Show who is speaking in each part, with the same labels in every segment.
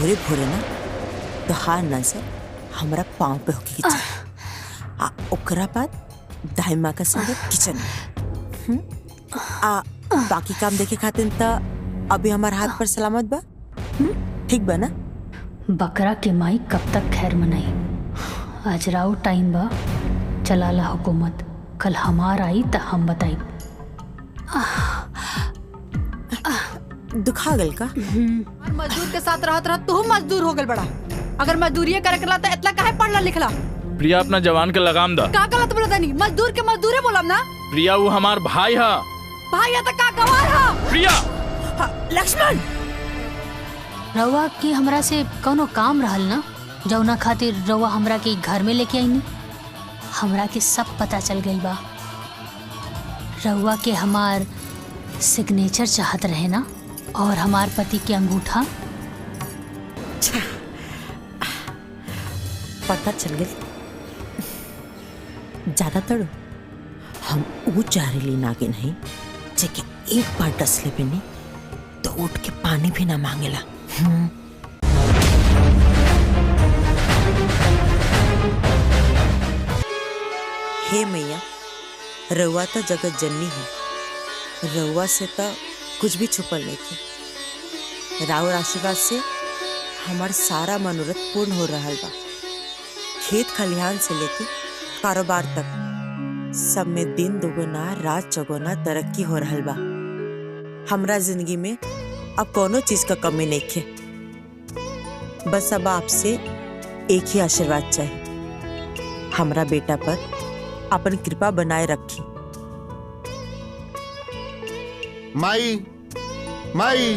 Speaker 1: भोरे भोरे ना तोहार नजर हमरा पाँव पे होके के चाहिए। ओकरा बाद दाई माँ का संग किचन में। बाकी काम देखे खातिर त अभी हमार हाथ पर सलामत बा। ठीक बा ना?
Speaker 2: बकरा के माई कब तक खैर मनाई। आज राव टाइम बा, चलाला हुकूमत। कल हमार आई त हम बताई।
Speaker 1: दुखा गल का?
Speaker 3: मजदूर के साथ रहत रहत तू मजदूर हो गल बड़ा। अगर मजदूरी करे करला त इतना काहे पढ़ला लिखला?
Speaker 4: प्रिया अपना जवान के लगाम दा।
Speaker 3: का गलत बोलत नहीं? मजदूर के मजदूरे बोलम ना।
Speaker 4: प्रिया वो हमार भाई है।
Speaker 3: भाई है त का गवार है?
Speaker 4: प्रिया
Speaker 1: लक्ष्मण
Speaker 2: रवा की हमरा से कौनो काम रहल ना, जौना खातिर रवा हमरा के घर में लेके आईनी। हमरा के सब पता चल गई बा। रवा के हमार सिग्नेचर चाहत रहे ना, और हमार पति के अंगूठा।
Speaker 1: पता चल गई। ज्यादातर हम वो जहरीली नागिन नहीं जेके एक बार डसले पे नहीं तो उठ के पानी भी ना मांगेला। हे मैया, रउआ तो जगत जननी है। रउआ से तो कुछ भी छुपल नहीं थे। राउर आशीर्वाद से हमार सारा मनोरथ पूर्ण हो रहा बा। खेत खलिहान से लेके कारोबार तक सब में दिन दुगुना रात चौगुना तरक्की हो रहा बा। हमरा जिंदगी में अब कोनो चीज का कमी नहीं है। बस अब आपसे एक ही आशीर्वाद चाहिए, हमरा बेटा पर अपन कृपा बनाए रखी।
Speaker 5: माई माई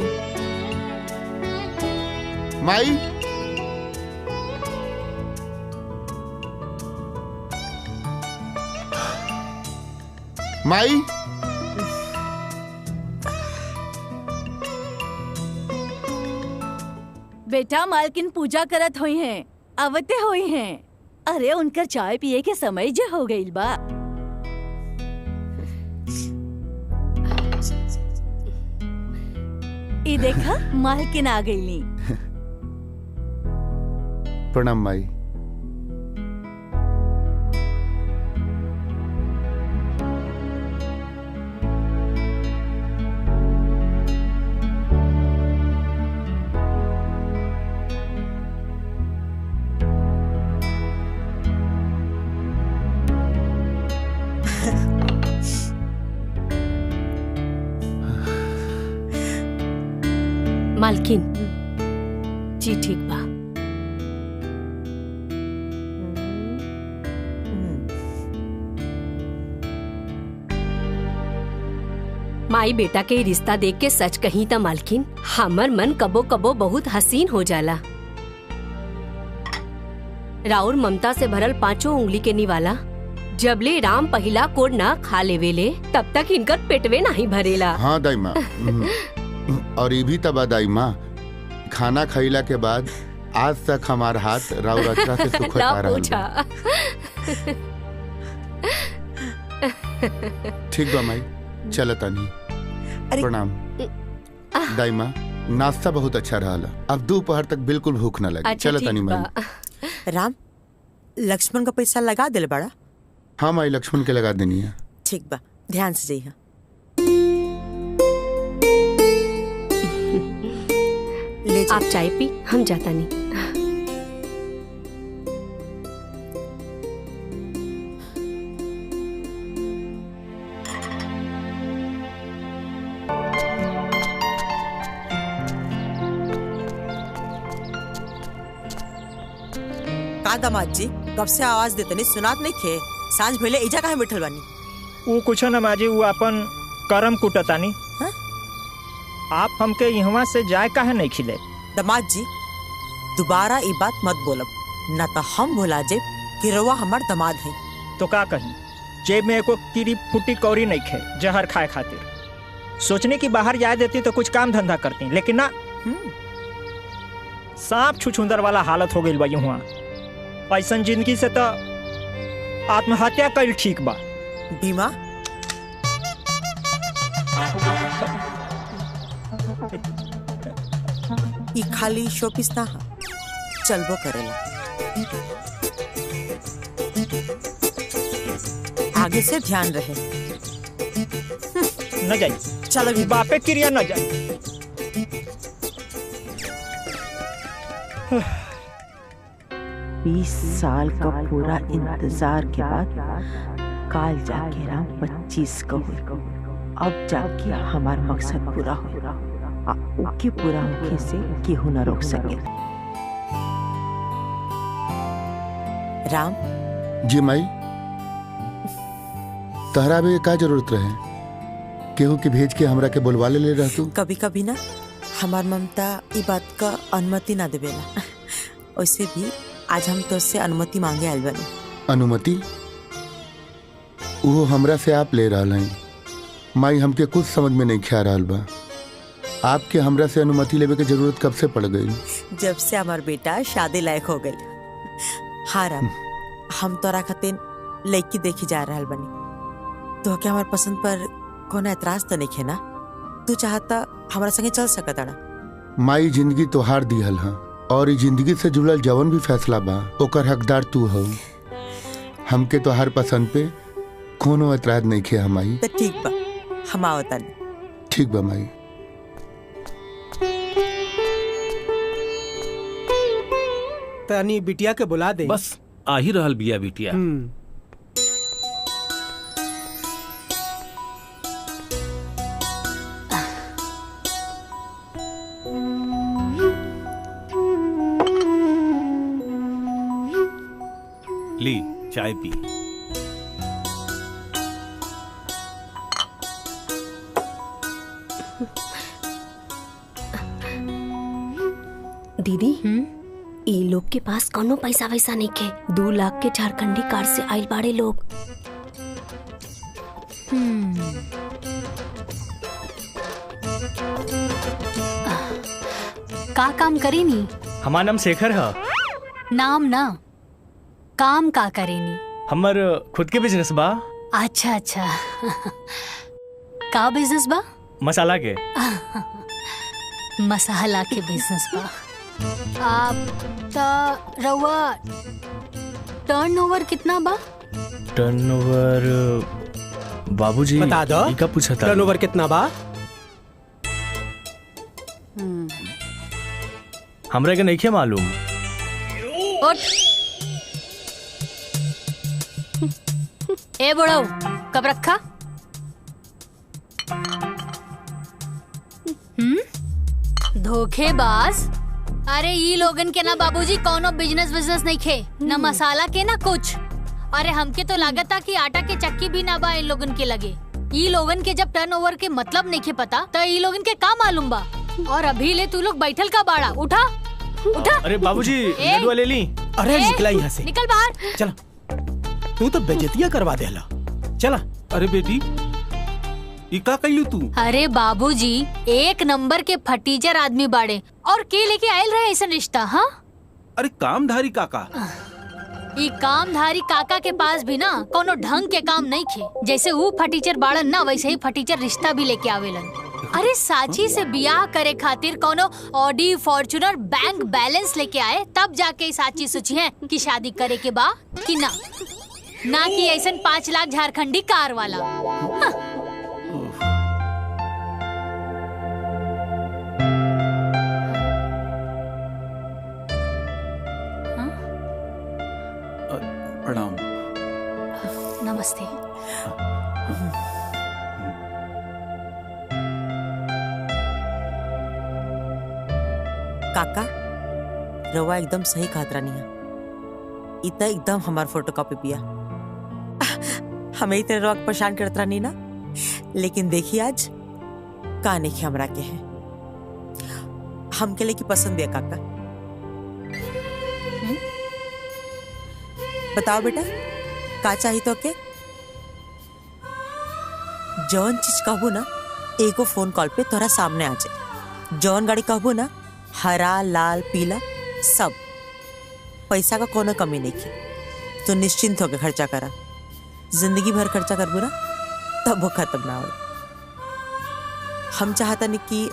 Speaker 5: माई माई
Speaker 6: बेटा मालकिन पूजा करत हुई हैं, अवते हुई हैं। अरे उनकर चाय पिए के समय जे हो गईल बा। ई देखा मालकिन आ गईली।
Speaker 5: प्रणाम माई।
Speaker 7: मालकिन जी ठीक बा। माई बेटा के रिश्ता देख के सच कही त मालकिन हमर मन कबो कबो बहुत हसीन हो जाला। राउर ममता से भरल 5 उंगली के निवाला जबले राम पहिला कोड ना खा लेवेले तब तक इनकर पेटवे नहीं भरेला।
Speaker 5: हाँ दाई माँ। और ये भी तबा दाई माँ, खाना खइला के बाद आज तक हमार हाथ राउर अचरा से सुखत आ रहा। ठीक बा माई, चलता नहीं। प्रणाम दाई माँ, नाश्ता बहुत अच्छा रहा। अब दोपहर तक बिल्कुल भूख न लगे। चलता नहीं माई।
Speaker 1: राम, लक्ष्मण का पैसा लगा दिल बड़ा?
Speaker 5: हाँ माई, लक्ष्मण के लगा देनी है।
Speaker 1: ठीक बा, ध्यान से जाइए।
Speaker 7: आप चाय पी, हम जाता नहीं।
Speaker 1: का दामाद जी, कब से आवाज देते नहीं सुनात नहीं खे? सांझ भले इजा काहे बैठल बानी?
Speaker 8: वो कुछ न माजी, वो अपन करम कुटतानी। आप हमके यहाँ से जाए काहे नहीं खिले?
Speaker 1: दामाद जी, दोबारा ये बात मत बोलब, न तो हम भुला जाए कि रवा हमार दामाद है।
Speaker 8: तो का कही, जेब में एको कीरी फुटी कौड़ी नहीं खे जहर खाए खातिर। सोचने की बाहर जाए देती तो कुछ काम धंधा करती, लेकिन ना, सांप छुछुंदर वाला हालत हो गई बा। यहाँ ऐसा जिंदगी से तो आत्महत्या कल ठीक बा।
Speaker 1: भीमा, ई खाली शोपीस ना हा, चलबो करेला। आगे से ध्यान रहे।
Speaker 8: न जाई,
Speaker 1: चलो भी
Speaker 8: बापे क्रिया न जाई।
Speaker 9: 20 साल का पूरा इंतजार के बाद काल जाके राम 25 का हो। अब जाके हमार मकसद पूरा हो। ओके पूरा होके से केहू न रोक सके।
Speaker 1: राम
Speaker 5: जी माई, तहरा भी का जरूरत रहे? केहू के भेज के हमरा के बुलवा ले रहतू।
Speaker 1: कभी कभी ना हमार ममता ई बात का अनुमति ना देवेला। वैसे भी आज हम तो से अनुमति मांगे आइल बानी।
Speaker 5: अनुमति? वो हमरा से आप ले रहा हैं। माई हमके कुछ समझ में नहीं ख्या रहा बा। आपके हमरा से अनुमति लेवे के जरूरत कब से पड़ गई?
Speaker 1: जब से हमार बेटा शादी लायक हो गई। हाँ राम, हम तोरा खातिर लड़की देखी जा रहा बनी। तो क्या हमार पसंद पर कोनो एतराज तो नहीं है ना? तू चाहता हमारा संगे चल सकत अड़ा।
Speaker 5: माई जिंदगी तोहार दिहल हा और ई जिंदगी से जुड़ल जवन भी फैसला बा ओकर हकदार तू हो। हमके तोहार पसंद पे कोनो एतराज नहीं खे हमाई।
Speaker 1: तो ठीक बा, हम आवता नहीं।
Speaker 5: ठीक बा माई।
Speaker 10: तनी बिटिया के बुला दे।
Speaker 11: बस आ ही रहल बिया बिटिया। ली चाय पी।
Speaker 7: दीदी, ई लोग के पास कोनो पैसा वैसा नहीं के। 2 लाख के झारखंडी कार से आइल बाड़े लोग।
Speaker 2: का काम करेनी?
Speaker 8: हमार नाम शेखर है।
Speaker 2: नाम ना, काम का करेनी?
Speaker 8: हमर खुद के बिजनेस बा।
Speaker 2: अच्छा अच्छा। का बिजनेस बा?
Speaker 8: मसाला के।
Speaker 2: मसाला के बिजनेस बा। आप रउआ टर्नओवर कितना बा?
Speaker 11: टर्नओवर बाबूजी
Speaker 10: बता दो।
Speaker 11: ई का पूछा था?
Speaker 10: टर्नओवर कितना बा?
Speaker 11: हमरा के नहीं मालूम।
Speaker 2: ए बुढ़ऊ, कब रखा? धोखेबाज। अरे ई लोगन के ना बाबूजी कोनो बिजनेस नहीं खे, ना मसाला के ना कुछ। अरे हमके तो लागत था कि आटा के चक्की भी ना बा इन लोगन के लगे। ई लोगन के जब टर्नओवर के मतलब नहीं खे पता तो ई लोगन के का मालूम बा। और अभी ले तू लोग बैठल का बाड़ा, उठा उठा।
Speaker 11: अरे बाबूजी लड्डू ले ली।
Speaker 10: अरे निकला यहाँ से,
Speaker 2: निकल बाहर।
Speaker 10: चला, तू तो बेइज्जतियां करवा देला। चला।
Speaker 11: अरे बेटी ई का कइलू तू?
Speaker 2: अरे बाबूजी एक नंबर के फटीचर आदमी बाड़े और के लेके आयल रहे ऐसा रिश्ता। हाँ
Speaker 11: अरे कामधारी काका।
Speaker 2: ई कामधारी काका के पास भी ना कोनो ढंग के काम नहीं खे। जैसे वो फटीचर बाड़न ना वैसे ही फटीचर रिश्ता भी लेके आवेलन। अरे साची से बियाह करे खातिर कोनो ऑडी फॉर्च्यूनर बैंक बैलेंस लेके आए तब जाके साची सोची है कि शादी करे के बा कि ना कि ऐसा 5 लाख झारखंडी कार वाला। हाँ।
Speaker 11: प्रणाम।
Speaker 2: नमस्ते।
Speaker 1: काका रवा एकदम सही खातरा नहीं है। इतना एकदम हमार फोटोकॉपी पिया। हमें इतने रवा परेशान करता नहीं ना, लेकिन देखिए आज का नहीं हमरा के है। हम के लिए की पसंद है काका? बताओ बेटा का चाहिए तो के? जौन चीज कहबो ना एगो फोन कॉल पे तोरा सामने आ जाए। जौन गाड़ी कहबो ना हरा लाल पीला सब। पैसा का कोनो कमी नहीं की, तो निश्चिंत होकर खर्चा करा। जिंदगी भर खर्चा करबो ना तब वो खत्म ना हो। हम चाहता नहीं कि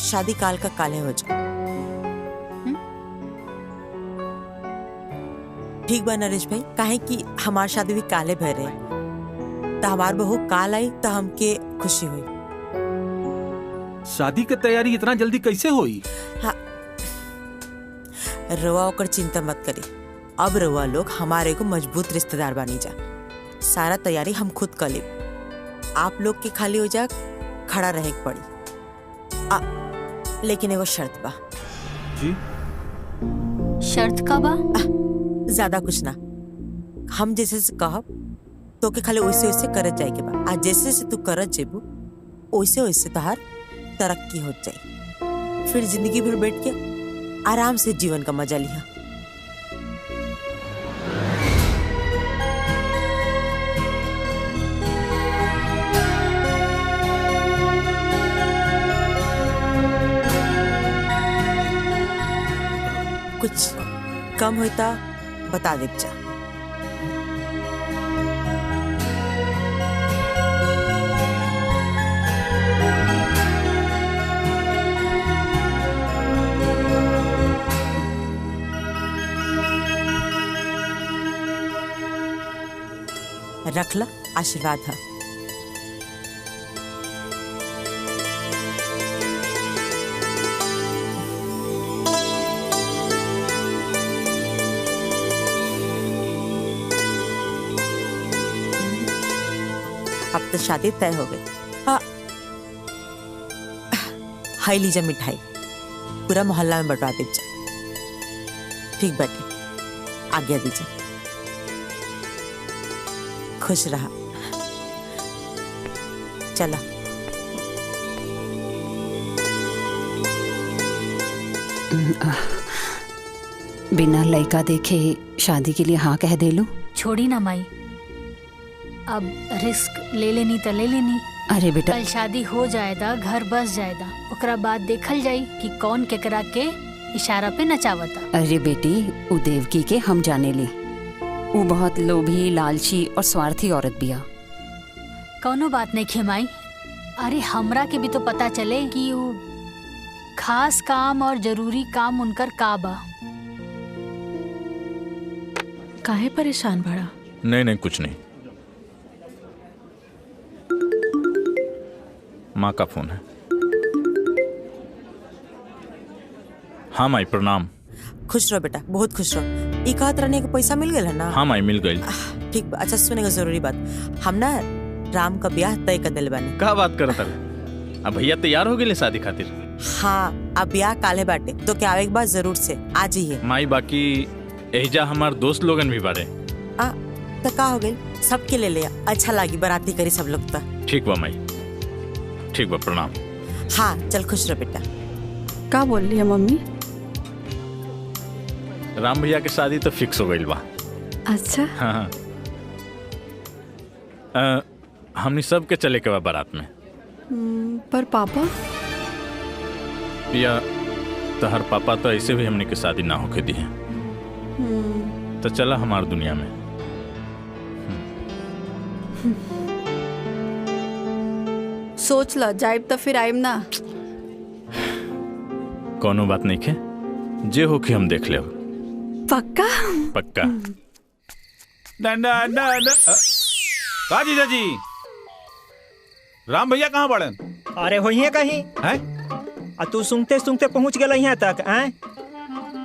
Speaker 1: शादी काल का काले हो जाए। ठीक बा नरेश भाई, काहे कि हमार शादी भी काले भर रहे तो हमार बहू काल आई तो हमके खुशी हुई।
Speaker 11: शादी की तैयारी इतना जल्दी कैसे हुई?
Speaker 1: हाँ, रवा होकर चिंता मत करी। अब रवा लोग हमारे को मजबूत रिश्तेदार बनी जा। सारा तैयारी हम खुद कर ले। आप लोग के खाली हो जा खड़ा रहे के पड़ी। लेकिन एगो शर्त बा।
Speaker 11: जी?
Speaker 2: शर्त का बा?
Speaker 1: ज्यादा कुछ ना, हम जैसे से कहब तो के खाली वैसे वैसे करत जाए के बा। आज जैसे से तू करत जेबू वैसे वैसे तोहार तरक्की हो जाए। फिर जिंदगी भर बैठ के आराम से जीवन का मजा लिया। कुछ कम होता बता दे जा। रख ला, आशीर्वाद है। अब तो शादी तय हो गई। हाई लीजा मिठाई पूरा मोहल्ला में बंटवा दीजिए। ठीक बैठे, आज्ञा दीजिए। खुश रहा। चला।
Speaker 12: बिना लड़का देखे शादी के लिए हाँ कह दे लू?
Speaker 2: छोड़ी ना माई, अब रिस्क ले लेनी तो ले लेनी।
Speaker 12: अरे बेटा,
Speaker 2: कल शादी हो जाएगा, घर बस जाएगा, ओकरा बाद देखल जाई कि कौन केकरा के इशारा पे नचावता।
Speaker 12: अरे बेटी, उ देवकी के हम जाने ली, वो बहुत लोभी, लालची और स्वार्थी औरत बिया।
Speaker 2: कौनो बात नहीं खेमाई। अरे हमरा के भी तो पता चले कि वो खास काम और जरूरी काम उनकर का बा।
Speaker 6: काहे परेशान बड़ा?
Speaker 4: नहीं कुछ नहीं। माँ का फोन है। हाँ माई प्रणाम।
Speaker 1: खुश रहो बेटा, बहुत खुश रहो। ई कहत रहने के पैसा मिल गया ना?
Speaker 4: हाँ माई मिल गई।
Speaker 1: ठीक बा। अच्छा सुनेगा जरूरी बात, हम ना राम का ब्याह तय कर दिल बानी।
Speaker 4: का बात करत है? अब भैया तैयार हो गए शादी खातिर?
Speaker 1: हाँ, अब ब्याह काले बाटे तो क्या आवे के बाद जरूर से आ जाइए।
Speaker 4: माई बाकी एजा हमार दोस्त लोगन भी बारे।
Speaker 1: तो का हो गई, सबके ले लिया। अच्छा लगी, बाराती करी सब लोग।
Speaker 4: ठीक बा माई, ठीक बा, प्रणाम।
Speaker 1: हाँ चल, खुश रहो बेटा।
Speaker 3: का बोल रही है मम्मी?
Speaker 4: राम भैया की शादी तो फिक्स हो गई बा।
Speaker 3: अच्छा।
Speaker 4: हाँ। हमनी सब के चले के बा बारात में।
Speaker 3: पर पापा?
Speaker 4: या तो हर पापा तो ऐसे भी हमनी की शादी ना होके दी है। तो चला हमार दुनिया में।
Speaker 3: सोच ला, जाइब तो फिर आइब ना।
Speaker 4: कोनो बात नहीं खे, जे हो के हम देख ले।
Speaker 3: पक्का?
Speaker 4: पक्का।
Speaker 11: का जीजा जी, राम भैया कहाँ पड़न?
Speaker 8: अरे होइए कहीं
Speaker 11: है?
Speaker 8: तू सुनते सुनते पहुंच गया यहाँ तक।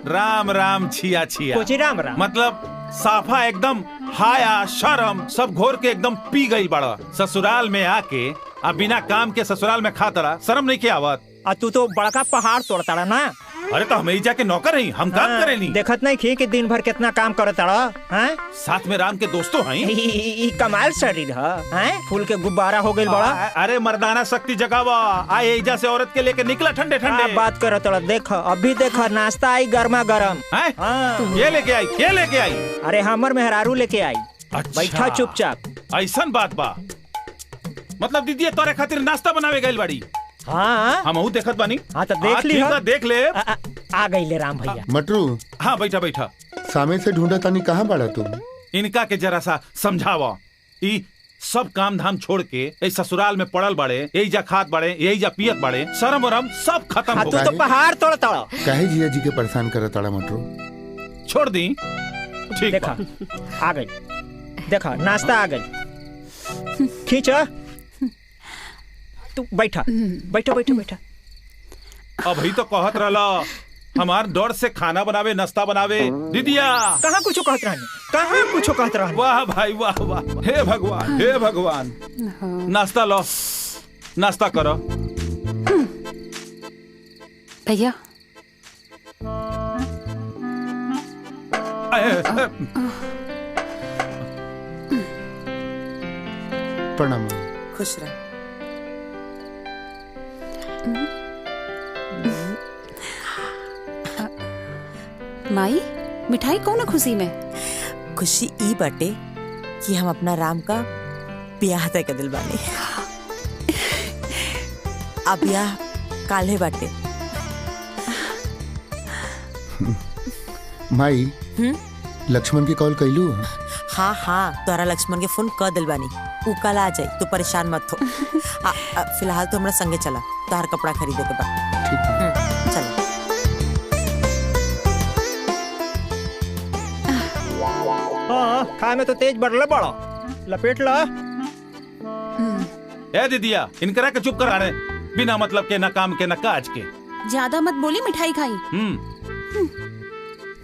Speaker 11: राम राम छिया छिया।
Speaker 8: कोची राम राम?
Speaker 11: मतलब साफा एकदम हाया शर्म सब घोर के एकदम पी गई बड़ा। ससुराल में आके अब बिना काम के ससुराल में खाता रहा, शर्म नहीं के आवत?
Speaker 8: तू तो बड़का पहाड़ तोड़ता रहा ना।
Speaker 11: अरे तो हम जाके नौकर नहीं, हम काम करे नहीं।
Speaker 8: देखत नहीं खी कि दिन भर कितना काम करता रहा।
Speaker 11: साथ में राम के दोस्तों हैं।
Speaker 8: कमाल शरीर है, फूल के गुब्बारा हो गई बड़ा।
Speaker 11: अरे मर्दाना शक्ति जगावा, आए एजा से औरत के लेके निकला ठंडे ठंडे।
Speaker 8: बात कर तोड़ा, देख अभी देख नाश्ता आई गर्मा गर्म।
Speaker 11: ये लेके आई, ये लेके आई।
Speaker 8: अरे हमर मेहरारू लेके आई।
Speaker 11: अच्छा।
Speaker 8: बैठा चुपचाप।
Speaker 11: ऐसन बात बा, मतलब दीदी तोरे खातिर नाश्ता बनावे गई बड़ी।
Speaker 8: हाँ
Speaker 11: हम देखत बानी।
Speaker 8: हाँ तो देख ली।
Speaker 11: देख ले।
Speaker 8: आ गई ले राम भैया।
Speaker 5: मटरू।
Speaker 11: हाँ बैठा बैठा।
Speaker 5: सामे से ढूंढा तानी, कहाँ बड़ा तुम?
Speaker 11: इनका के जरा सा समझावा। सब काम धाम छोड़ के इस ससुराल में पड़ल बड़े, यही जा खात बड़े, यही जा पियत बड़े, शर्म वरम सब खत्म हो
Speaker 8: तू तो पहाड़ तोड़ता
Speaker 5: काहे जिया जी के परेशान करत ताड़ा मटरू?
Speaker 11: छोड़ दी। ठीक
Speaker 8: देखा आ गई, देखा नाश्ता आ गई। खींचा तू बैठा बैठा बैठा बैठा।
Speaker 11: अभी तो कहत रहला हमार डर से खाना बनावे नाश्ता बनावे। दीदिया
Speaker 8: कहाँ कुछ कहत रहनी, कहाँ कुछ कहत रहनी।
Speaker 11: वाह भाई वाह वाह, हे भगवान हे भगवान। नाश्ता लो, नाश्ता करो।
Speaker 12: भैया
Speaker 5: प्रणाम।
Speaker 1: खुश रह।
Speaker 12: माई मिठाई कौन खुशी में?
Speaker 1: खुशी ई बाटे कि हम अपना राम का ब्याह तय कर दिल बानी। अब ब्याह काल्हे बाटे।
Speaker 5: माई लक्ष्मण के कॉल कैलू?
Speaker 1: हाँ हाँ, तोरा लक्ष्मण के फोन कर दिल बानी, उ कल आ जाई, तू परेशान मत हो। फिलहाल तो हमरा संगे चला, तोहर कपड़ा खरीदे के बाद। चलो।
Speaker 8: हाँ खाए में तो तेज बढ़ले बड़ा, लपेट ला।
Speaker 11: ए दीदिया इनकरा के चुप कराने, बिना मतलब के न काम के न काज के।
Speaker 12: ज्यादा मत बोली, मिठाई खाई।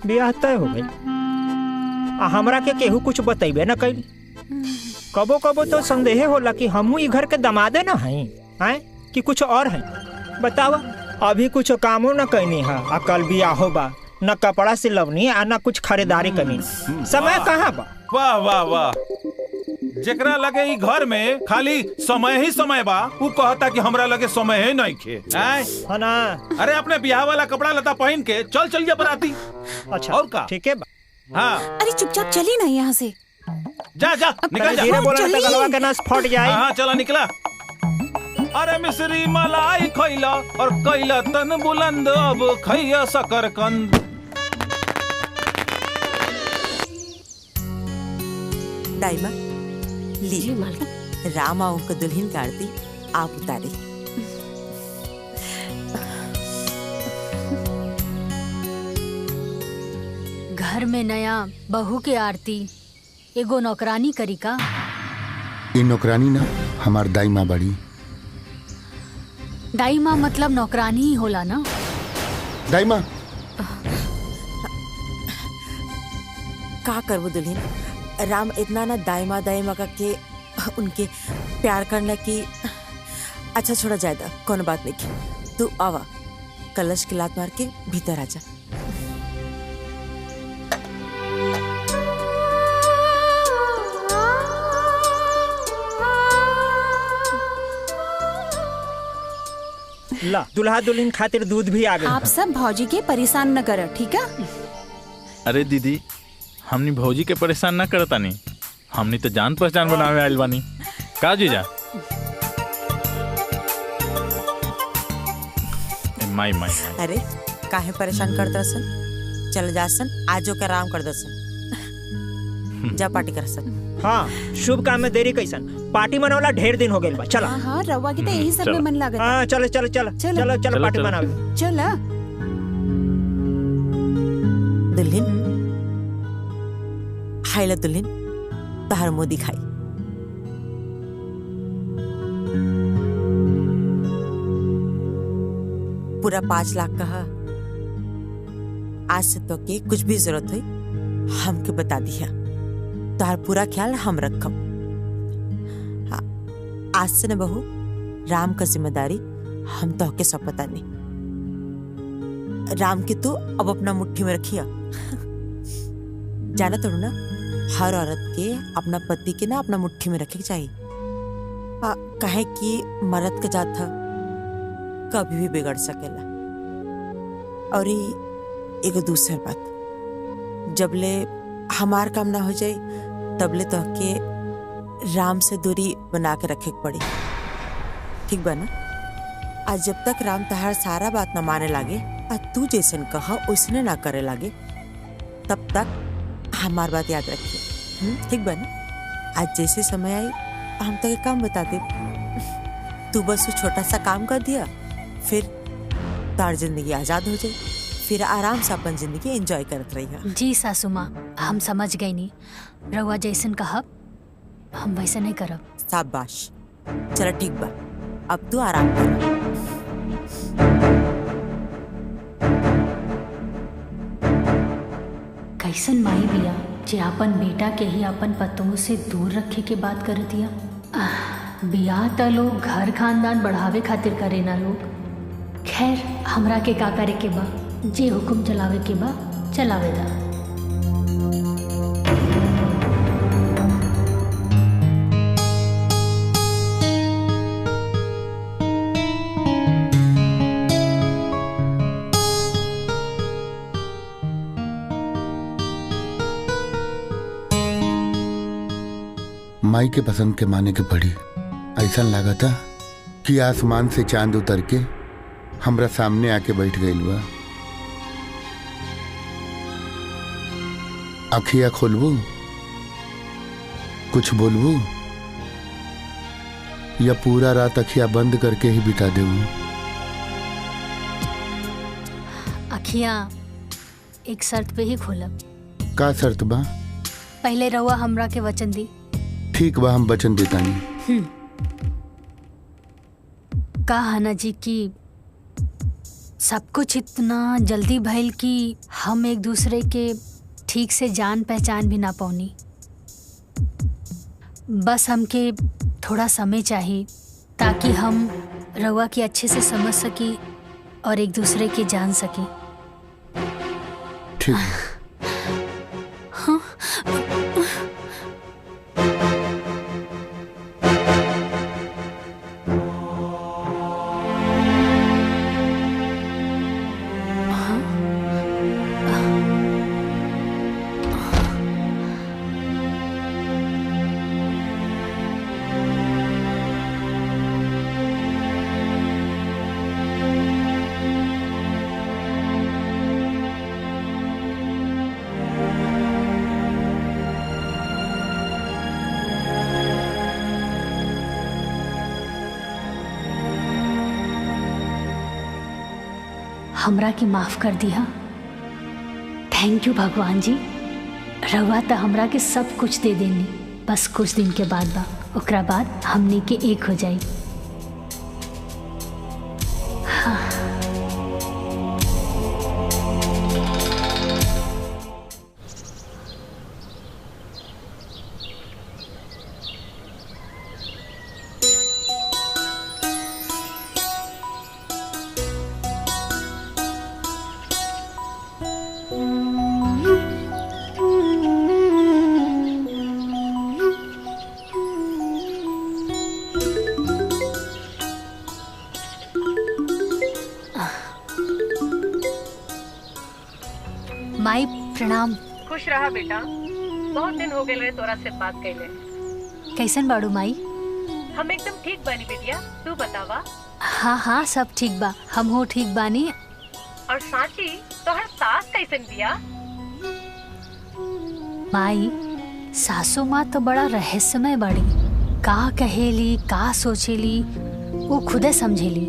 Speaker 8: ब्याह तय हो गई, हमरा के केहू कुछ बतेबे न कैली। कबो कबो तो संदेह होला कि हमहू ई घर के दमादे न हई, हैं कि कुछ और है। बतावा, अभी कुछ कामो न कैनी है, आ कल बियाहो बा, न कपड़ा सिलवनी आ न कुछ खरीदारी करनी। समय कहाँ बा?
Speaker 11: वाह वाह वाह, जेकरा लगे ई घर में खाली समय ही समय बा, उ कहता कि हमरा लगे समय ही नहीं खे।
Speaker 8: है ना?
Speaker 11: अरे अपने ब्याह वाला कपड़ा लता पहन के चल चलिए बराती।
Speaker 8: अच्छा
Speaker 11: और का?
Speaker 8: ठीक है।
Speaker 11: हाँ
Speaker 12: अरे चुपचाप चली ना यहाँ से।
Speaker 11: जा जा निकल जा।
Speaker 8: धीरे बोला तो गलवा के नस फट जाए।
Speaker 11: हाँ चला निकला। अरे मिश्री मलाई खैला और कैला तन बुलंद, अब खैया शकरकंद।
Speaker 1: दाइमा ली राम आओ को दुल्हन का आरती आप उतारे।
Speaker 2: घर में नया बहू के आरती एगो नौकरानी करी का?
Speaker 5: इन नौकरानी ना हमार दाई माँ बड़ी।
Speaker 2: दाई माँ मतलब नौकरानी ही होला ना?
Speaker 5: दाई माँ
Speaker 1: का करबो दुल्हन, राम इतना ना दाई माँ का के उनके प्यार करना कि अच्छा छोड़ा जाएगा, कौन बात नहीं की। तू आवा कलश की लात मार के भीतर आ जा।
Speaker 8: ला दुल्हा दुल्हन खातिर दूध भी आ गया।
Speaker 12: आप सब भौजी के परेशान न करो, ठीक है?
Speaker 4: अरे दीदी, हमनी भौजी के परेशान ना करता नहीं, हमनी तो जान पहचान बनावे आइल बानी। का जीजा? माई माई।
Speaker 1: अरे काहे परेशान कर दसन, चल जा सन, आजो का आराम कर दसन, जा पार्टी कर सन।
Speaker 8: हाँ शुभ काम में देरी कैसन, पार्टी मनावला ढेर दिन हो गए बा। चला।
Speaker 12: हाँ रवा की तो यही सब में मन लागत।
Speaker 8: हाँ चलो चलो चलो चलो चलो पार्टी मनावे।
Speaker 12: चला
Speaker 1: दुल्हन खाई ला, दुल्हन तहर मुँह दिखाई। पूरा 5 लाख का है। आज से तो के कुछ भी जरूरत हुई हमके बता दिया, तोहर पूरा ख्याल हम रखब। आज से न बहू, राम का जिम्मेदारी हम तो के सब पता नहीं। राम की तू अब अपना मुट्ठी में रखिया। जाना तो ना, हर औरत के अपना पति के ना अपना मुट्ठी में रखे चाहिए। कहे कि मर्द का जात था कभी भी बिगड़ सकेला। और एगो दूसर बात, जबले हमार काम ना हो जाए तबले तो के राम से दूरी बना के रखे पड़ी, ठीक बा ना? आज जब तक राम तहार सारा बात न माने लागे और तू जैसन कहा उसने ना करे लागे, तब तक हमार बात याद रखिए, ठीक बा ना? आज जैसे समय आई हम तो एक काम बता दे, तू बस वो छोटा सा काम कर दिया, फिर तार जिंदगी आजाद हो जाए, फिर आराम से अपन जिंदगी एंजॉय करत रही।
Speaker 2: जी सासू माँ, हम समझ गई नी। रउआ जैसन कहब हम वैसे नहीं करब।
Speaker 1: शाबाश, चलो ठीक बा, अब तू आराम कर।
Speaker 2: कैसन माई बिया जे अपन बेटा के ही अपन पतों से दूर रखे के बात कर दिया। बियाह त लोग घर खानदान बढ़ावे खातिर करे ना लोग। खैर हमरा के का करे के बा, जे हुक्म चलावे के बा चलावे दा।
Speaker 5: माई के पसंद के माने के पड़ी। ऐसा लगा था कि आसमान से चांद उतर के हमरा सामने आके बैठ गई बा। अखिया खोलबू, कुछ बोलबू, या पूरा रात अखिया बंद करके ही बिता देबू?
Speaker 2: अखियां एक शर्त पे ही खोलब।
Speaker 5: का शर्त बा?
Speaker 2: पहले रउआ हमरा के वचन दी।
Speaker 5: ठीक बा, हम वचन देता नहीं।
Speaker 2: कहा ना जी कि सब कुछ इतना जल्दी भइल कि हम एक दूसरे के ठीक से जान पहचान भी ना पाऊनी। बस हमके थोड़ा समय चाहिए ताकि हम रउआ की अच्छे से समझ सकी और एक दूसरे के जान सकी।
Speaker 5: ठीक।
Speaker 2: हाँ। हमरा के माफ कर दिया। थैंक यू भगवान जी। रवा तो हमरा के सब कुछ दे देनी, बस कुछ दिन के बाद बा, ओकरा बाद हमने के एक हो जाई। हाँ। माई प्रणाम।
Speaker 7: खुश रहा बेटा, बहुत दिन हो गए रहे तोरा से बात कैले।
Speaker 2: कैसन बाड़ू माई?
Speaker 7: हम एकदम ठीक बानी बेटिया, तू बतावा?
Speaker 2: हाँ हाँ सब ठीक बा, हम हो ठीक बानी।
Speaker 7: और साची तोहर सास कैसन बिया?
Speaker 2: माई सासू माँ तो बड़ा रहस्यमय बाड़ी, का कहेली का सोचेली वो खुदे समझेली।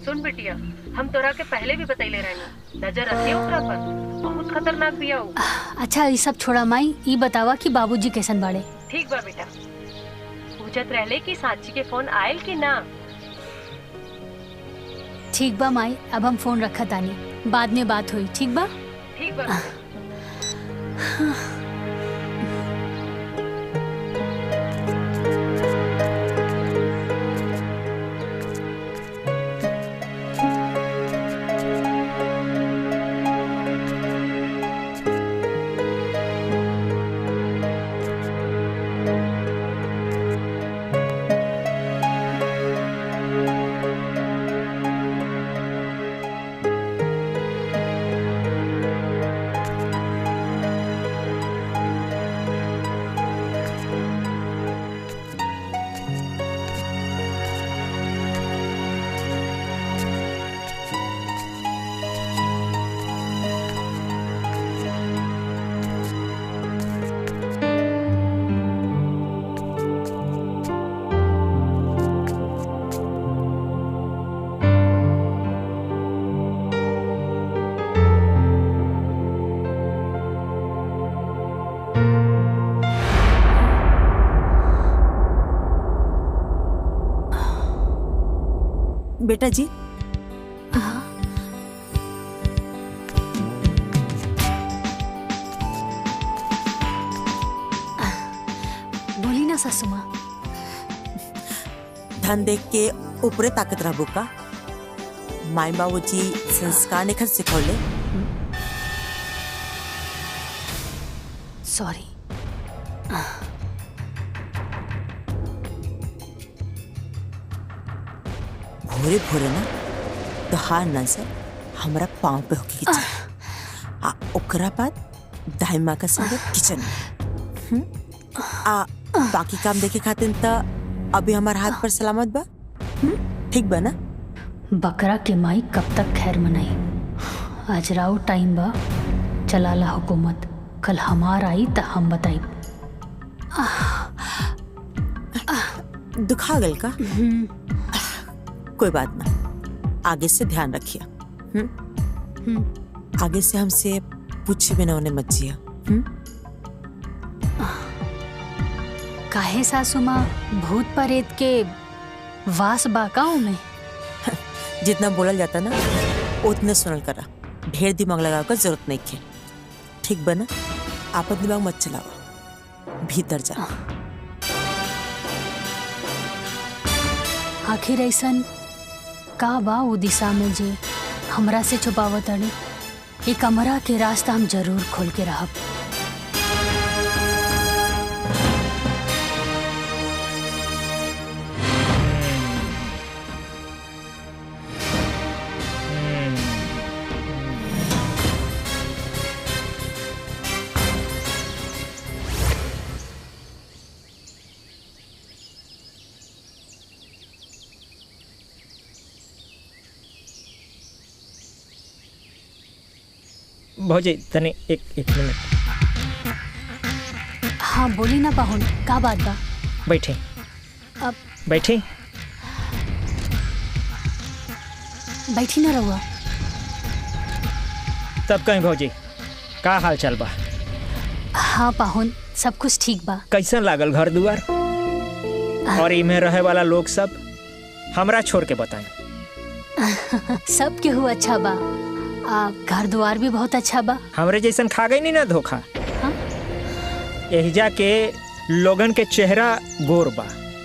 Speaker 7: सुन बिटिया, हम तोरा के पहले भी बतैले रहनी, नजर रखिए ओकरा पर, बहुत खतरनाक बिया हो।
Speaker 2: अच्छा ये सब छोड़ा माई, ये बतावा कि बाबूजी कैसन बाड़े?
Speaker 7: ठीक बा बेटा। पूछत रहले कि साची के फोन आयल कि ना?
Speaker 2: ठीक बा माई, अब हम फोन रखा तानी, बाद में बात हुई। ठीक बा?
Speaker 7: ठीक बा।
Speaker 1: बेटा जी।
Speaker 2: बोली ना सासू माँ।
Speaker 1: धन देख के ऊपरे ताकत रहबो का? माई बाबूजी संस्कार निखर सिखौले।
Speaker 2: सॉरी।
Speaker 1: भोरे भोरे ना तोहार नजर हमरा पाँव पे होके के चाहिए। आ ओकरा बाद दाई माँ का संग किचन में। आ बाकी काम देखे खातिर त अभी हमार हाथ पर सलामत बा। ठीक बा ना?
Speaker 2: बकरा के माई कब तक खैर मनाई। आज राव टाइम बा, चलाला हुकूमत। कल हमार आई त हम बताई।
Speaker 1: दुखा गल का? कोई बात ना, आगे से ध्यान रखिए। आगे से हमसे पूछे बिना उन्हें मत जिया।
Speaker 2: काहे सासू माँ, भूत प्रेत के वास बाकाओं में?
Speaker 1: जितना बोलल जाता ना उतने सुनल करा। ढेर दिमाग लगावे का जरूरत नहीं है। ठीक बना? आप दिमाग मत चलाओ, भीतर जा।
Speaker 2: आखिर ऐसन का बा वो दिशा में जे हमरा से छुपावत अड़े? एक कमरा के रास्ता हम जरूर खोल के रहब।
Speaker 8: भौजी तने एक मिनट।
Speaker 2: हाँ बोली ना पाहुन, का बात बा?
Speaker 8: बैठे।
Speaker 2: अब
Speaker 8: बैठे।
Speaker 2: बैठी ना रहुआ।
Speaker 8: तब कहीं भौजी का हाल चाल बा?
Speaker 2: हाँ पाहुन, सब कुछ ठीक बा।
Speaker 8: कैसन लागल घर दुआर और इमे रहे वाला लोग सब? हमरा छोड़ के बताएं।
Speaker 2: सब केहू अच्छा बा। घर द्वार भी बहुत अच्छा बा।
Speaker 8: हमरे जैसन खा गई नहीं ना धोखा। एहिजा के लोगन के चेहरा गोर बा,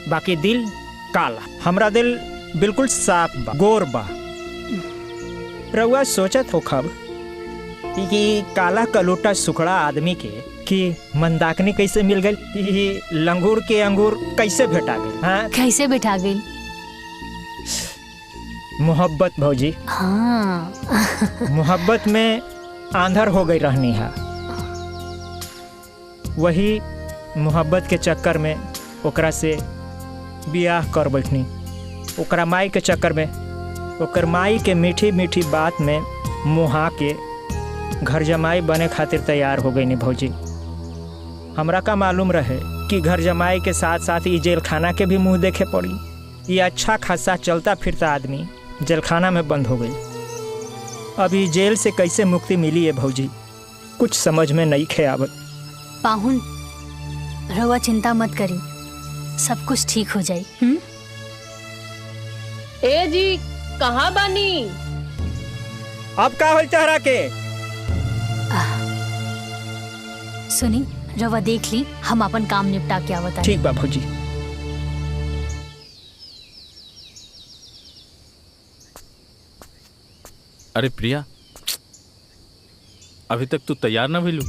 Speaker 8: बाकी दिल काला। हमरा दिल बिल्कुल साफ बा, गोर बा। रउआ सोचत हो खब कि काला कलोटा सुखड़ा आदमी के कि मंदाकिनी कैसे मिल गई? लंगूर के अंगूर कैसे भेटा गई? हाँ
Speaker 2: कैसे बैठा गई?
Speaker 8: मोहब्बत भौजी।
Speaker 2: हाँ
Speaker 8: मोहब्बत में आंधर हो गई रहनी है। वही मोहब्बत के चक्कर में ओकरा से बियाह कर बैठनी। ओकरा माई के चक्कर में ओकर माई के मीठी मीठी बात में मुहा के घर जमाई बने खातिर तैयार हो गई नी भौजी। हमरा का मालूम रहे कि घर जमाई के साथ साथ ये जेल खाना के भी मुंह देखे पड़ी। ये अच्छा खासा चलता फिरता आदमी जेलखाना में बंद हो गई। अभी जेल से कैसे मुक्ति मिली है भौजी, कुछ समझ में नहीं खे आवत।
Speaker 2: पाहुन रहुआ चिंता मत करी, सब कुछ ठीक हो जाए।
Speaker 7: ए जी कहाँ बानी?
Speaker 8: अब का होल चेहरा के?
Speaker 2: सुनी रवा देख ली, हम अपन काम निपटा के आवत आनी।
Speaker 8: ठीक बा भौजी।
Speaker 4: अरे प्रिया, अभी तक तू तैयार ना भइलू?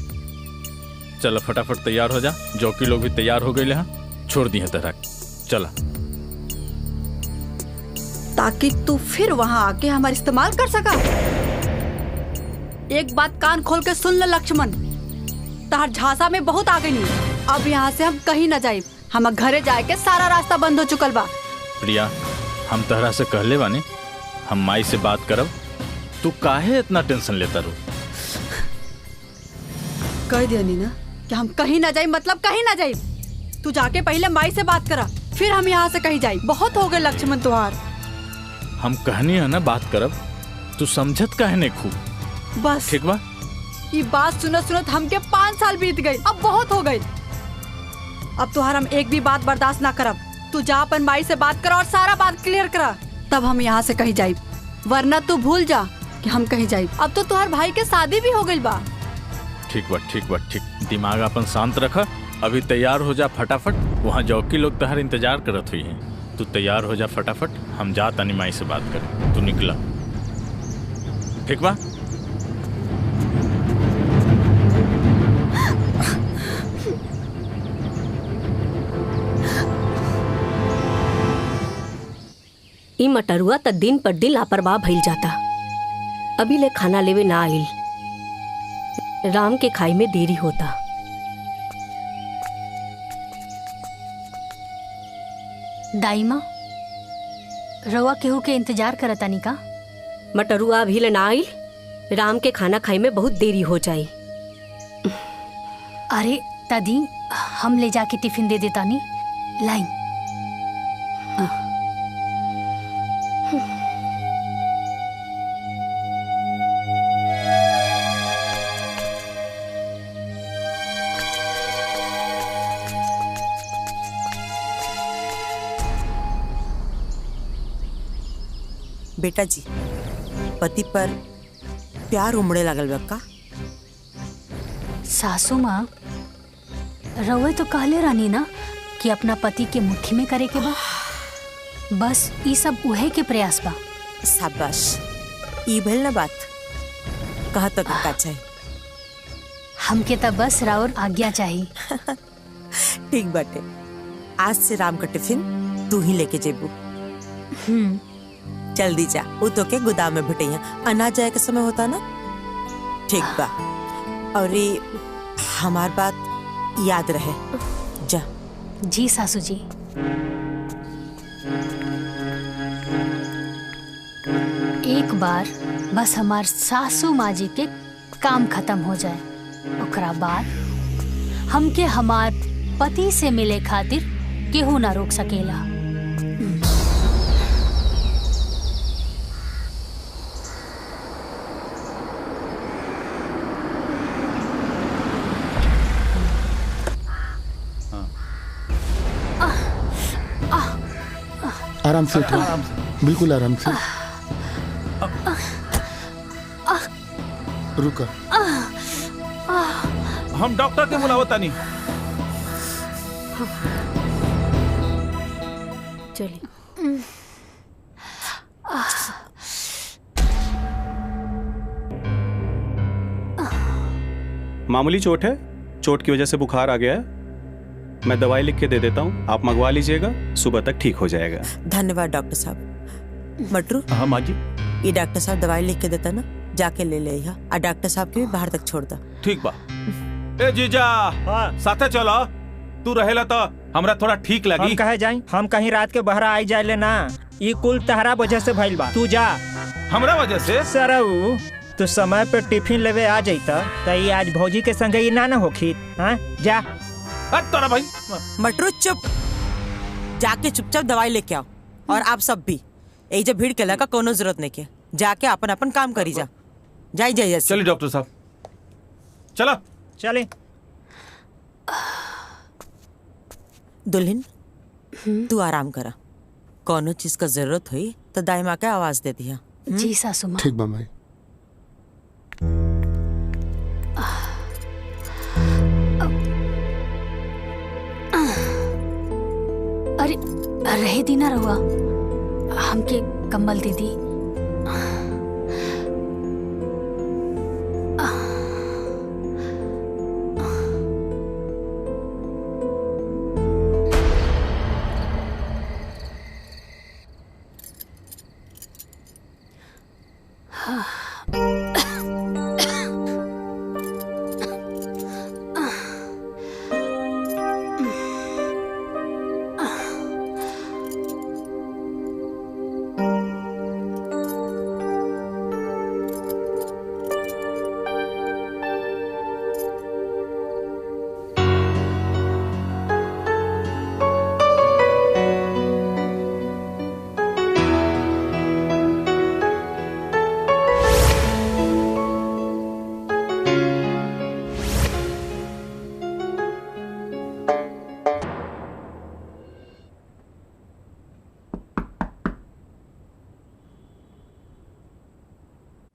Speaker 4: चल फटाफट तैयार हो जा। जौकी लोग भी तैयार हो गए हैं, छोड़ दी है तरह। चला,
Speaker 3: ताकि तू फिर वहां आके हमारा इस्तेमाल कर सका। एक बात कान खोल के सुन ले लक्ष्मण, तहर झांसा में बहुत आ गई। अब यहाँ से हम कहीं न जाए। हम घरे जाए के सारा रास्ता बंद हो चुकल बा।
Speaker 4: प्रिया, हम तहरा से कहले बानी हम माई से बात करब। तू काहे इतना टेंशन लेता रू?
Speaker 3: कह दिया नी ना कि हम कहीं न जाए, मतलब कहीं न जाए। तू जाके पहले माई से बात करा, फिर हम यहाँ से कहीं जाए। बहुत हो गए लक्ष्मण तुहार।
Speaker 4: हम कहनी है ना बात करब, तू समझत काहे नहीं खूब?
Speaker 3: बस
Speaker 4: ठीक बा।
Speaker 3: ये बात सुनत सुनत हमके 5 साल बीत गए। अब बहुत हो गए। अब तुहार हम एक भी बात बर्दाश्त ना करब। तू जा अपन माई से बात करा और सारा बात क्लियर करा। तब हम यहाँ से कहीं जाइब, वरना तू भूल जा कि हम कहीं जाइब। अब तो तुम्हार भाई के शादी भी हो गई बा।
Speaker 4: ठीक बा ठीक बा ठीक। दिमाग अपन शांत रख। अभी तैयार हो जा फटाफट। वहाँ जौकी लोग तहर इंतजार करत हुई हैं। तू तैयार हो जा फटाफट। हम जा तनी माई से बात करें। तू निकला, ठीक बा?
Speaker 7: ई मटरुआ त दिन पर दिन लापरवाह भइल जाता। अभी ले खाना लेवे ना आइल। राम के खाई में देरी होता।
Speaker 2: दाई माँ, रवा केहू के इंतजार करतानी का?
Speaker 7: मटरुआ अभी ले ना आइल। राम के खाना खाई में बहुत देरी हो जाई।
Speaker 2: अरे दादी, हम ले जाके टिफिन दे देतानी। लाई।
Speaker 1: बेटा जी, पति पर प्यार उमड़े लगल बा का?
Speaker 2: सासू माँ, रवे तो कहले रानी ना कि अपना पति के मुट्ठी में करे के बा। बस ई सब उहे के प्रयास बा।
Speaker 1: शाबाश, ई भइल ना बात। कहा तो का चाहिए?
Speaker 2: हमके तब बस राउर आज्ञा चाहिए।
Speaker 1: ठीक बाटे, आज से राम का टिफिन तू ही लेके जेबू। जल्दी जा, वो तो के गोदाम में भेटैया। अनाज जाए के समय होता ना। ठीक बा, और ये हमार बात याद रहे। जा।
Speaker 2: जी सासू जी। एक बार बस हमार सासू माँ जी के काम खत्म हो जाए, ओकरा बाद हमके हमार पति से मिले खातिर केहू ना रोक सकेला।
Speaker 5: आराम से उठो, बिल्कुल आराम से। रुका।
Speaker 11: हम डॉक्टर के बुलावता नहीं।
Speaker 7: चलिए।
Speaker 13: मामूली चोट है, चोट की वजह से बुखार आ गया है। मैं दवाई लिख के दे देता हूँ, आप मंगवा लीजिएगा, सुबह तक ठीक हो जाएगा।
Speaker 1: धन्यवाद डॉक्टर साहब। मटरू।
Speaker 11: हाँ माँ जी।
Speaker 1: ये डॉक्टर साहब दवाई लिख के देता ना, जाके ले ले यहाँ। और डॉक्टर साहब के भी बाहर तक छोड़ दा।
Speaker 11: ठीक बा। ए जीजा, साथे चलो। तू रहेला तो हमरा थोड़ा ठीक लगी।
Speaker 8: हम कहे जाई? हम कहीं रात के बहरा आई जाए ले ना। ये कुल तहरा वजह से भइल बा। तू जा।
Speaker 11: हमरा वजह से?
Speaker 8: सरऊ, तू समय पे टिफिन लेवे आ जाता तो ये आज भौजी के संगे ना होखी। हाँ जा।
Speaker 11: तोरा भाई।
Speaker 1: मटरू चुप। जाके चुपचाप दवाई लेके आओ। और आप सब भी यही जब भीड़ के लगा कोनो जरूरत नहीं के। जाके अपन अपन काम करी जा। जाई जाइए।
Speaker 11: चलिए डॉक्टर साहब, चलो।
Speaker 8: चले।
Speaker 1: दुल्हन, तू आराम करा। कोनो चीज का जरूरत हुई तो दाई माँ के आवाज दे दिया।
Speaker 2: जी सासू माँ।
Speaker 5: ठीक बा माई।
Speaker 2: अरे रहे दी ना रहुआ, हमके कंबल दे दी।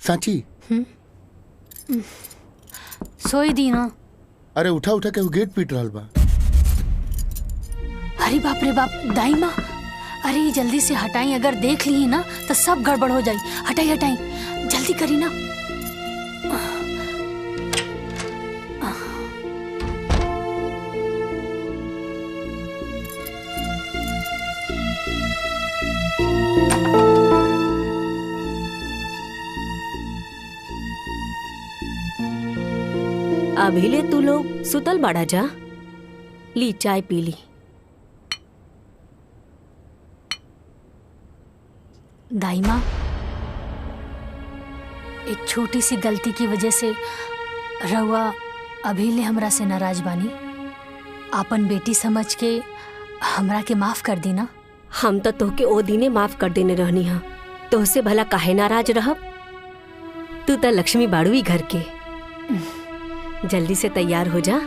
Speaker 5: सांची।
Speaker 2: सोई दी ना।
Speaker 5: अरे उठा उठा के वो गेट पीट रहल बा।
Speaker 2: अरे बाप रे बाप दाई माँ, अरे ये जल्दी से हटाई, अगर देख ली ना तो सब गड़बड़ हो जाई। हटाई हटाई जल्दी करी ना।
Speaker 7: अभी ले तू लोग सुतल बाड़ा जा, ली चाय पी ली।
Speaker 2: दाई माँ, एक छोटी सी गलती की वजह से रउआ अभी ले हमरा से नाराज बानी। आपन बेटी समझ के हमरा के माफ कर दी ना।
Speaker 7: हम तो तोहके ओ दिने माफ कर देने रहनी हा, तोहसे भला काहे नाराज रहब। तू तो लक्ष्मी बाड़ुई घर के। जल्दी से तैयार हो जा,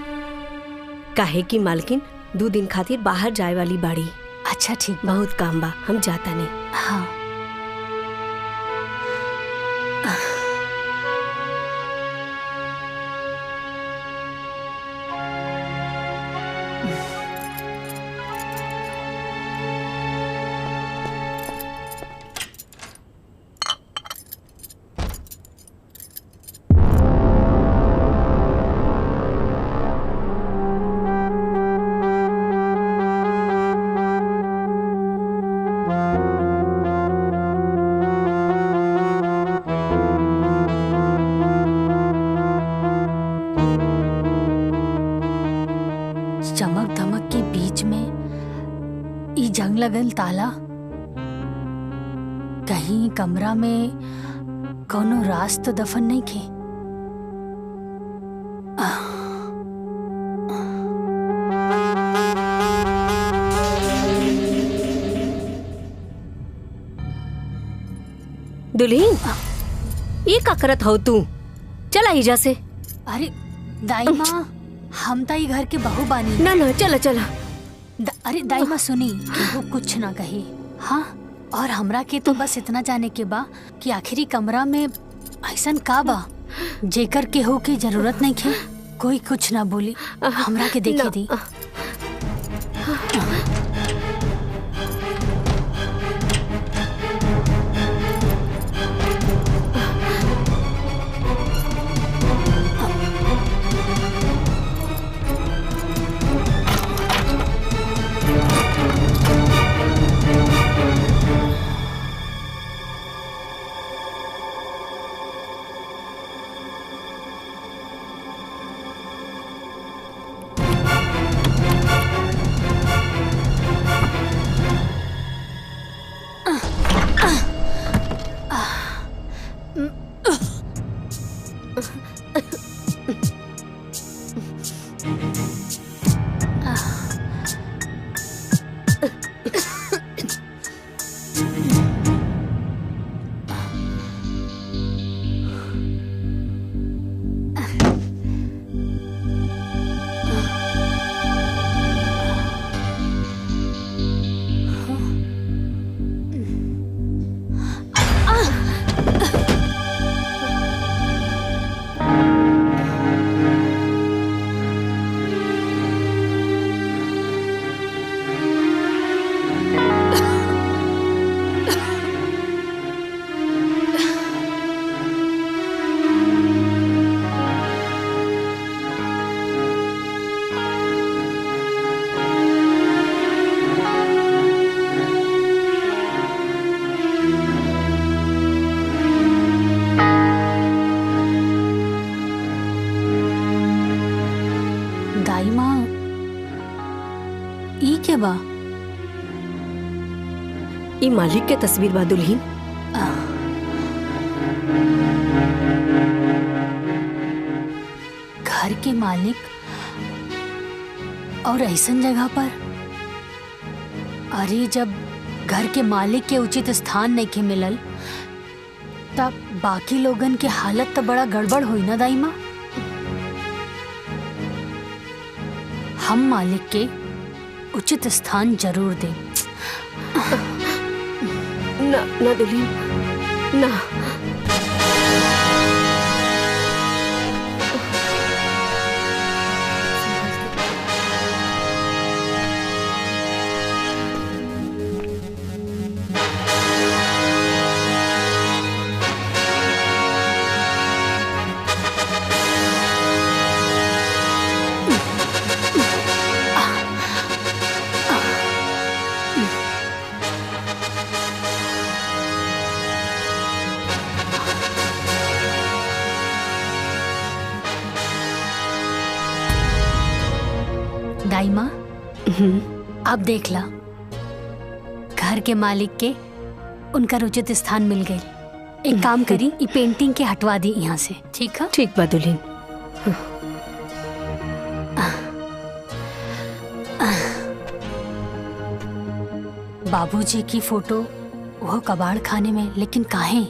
Speaker 7: काहे की मालकिन 2 दिन खातिर बाहर जाए वाली बाड़ी।
Speaker 2: अच्छा ठीक,
Speaker 7: बहुत काम बा, हम जाता नहीं।
Speaker 2: हाँ। चमक धमक के बीच में ई जंग लगल ताला, कहीं कमरा में कोनो राज तो दफन नहीं खे।
Speaker 7: दुल्हीन, ये का करत हो तू? चला ही जा से।
Speaker 2: अरे दाई माँ, हम तो ये घर के बहू बानी।
Speaker 7: ना ना चला चला।
Speaker 2: अरे दाई माँ सुनी, वो कुछ ना कही। हाँ, और हमरा के तो बस इतना जाने के बा कि आखिरी कमरा में ऐसन का बा जेकर के हो के जरूरत नहीं खे। कोई कुछ ना बोली, हमरा के देखे दी। दाई माँ, ई के बा?
Speaker 7: ई मालिक के तस्वीर बा दुल्हीन।
Speaker 2: घर के मालिक और ऐसन जगह पर? अरे जब घर के मालिक के उचित स्थान नहीं के मिलल तब बाकी लोगन के हालत तो बड़ा गड़बड़ हुई ना दाई माँ। हम मालिक के उचित स्थान जरूर दें।
Speaker 7: ना ना दुल्हीन, ना।
Speaker 2: दाई माँ अब देख ला, घर के मालिक के उनका उचित स्थान मिल गई। एक काम करी, ये पेंटिंग के हटवा दी यहाँ से, ठीक है?
Speaker 7: ठीक बा दुल्हन।
Speaker 2: बाबूजी की फोटो वो कबाड़ खाने में, लेकिन काहे?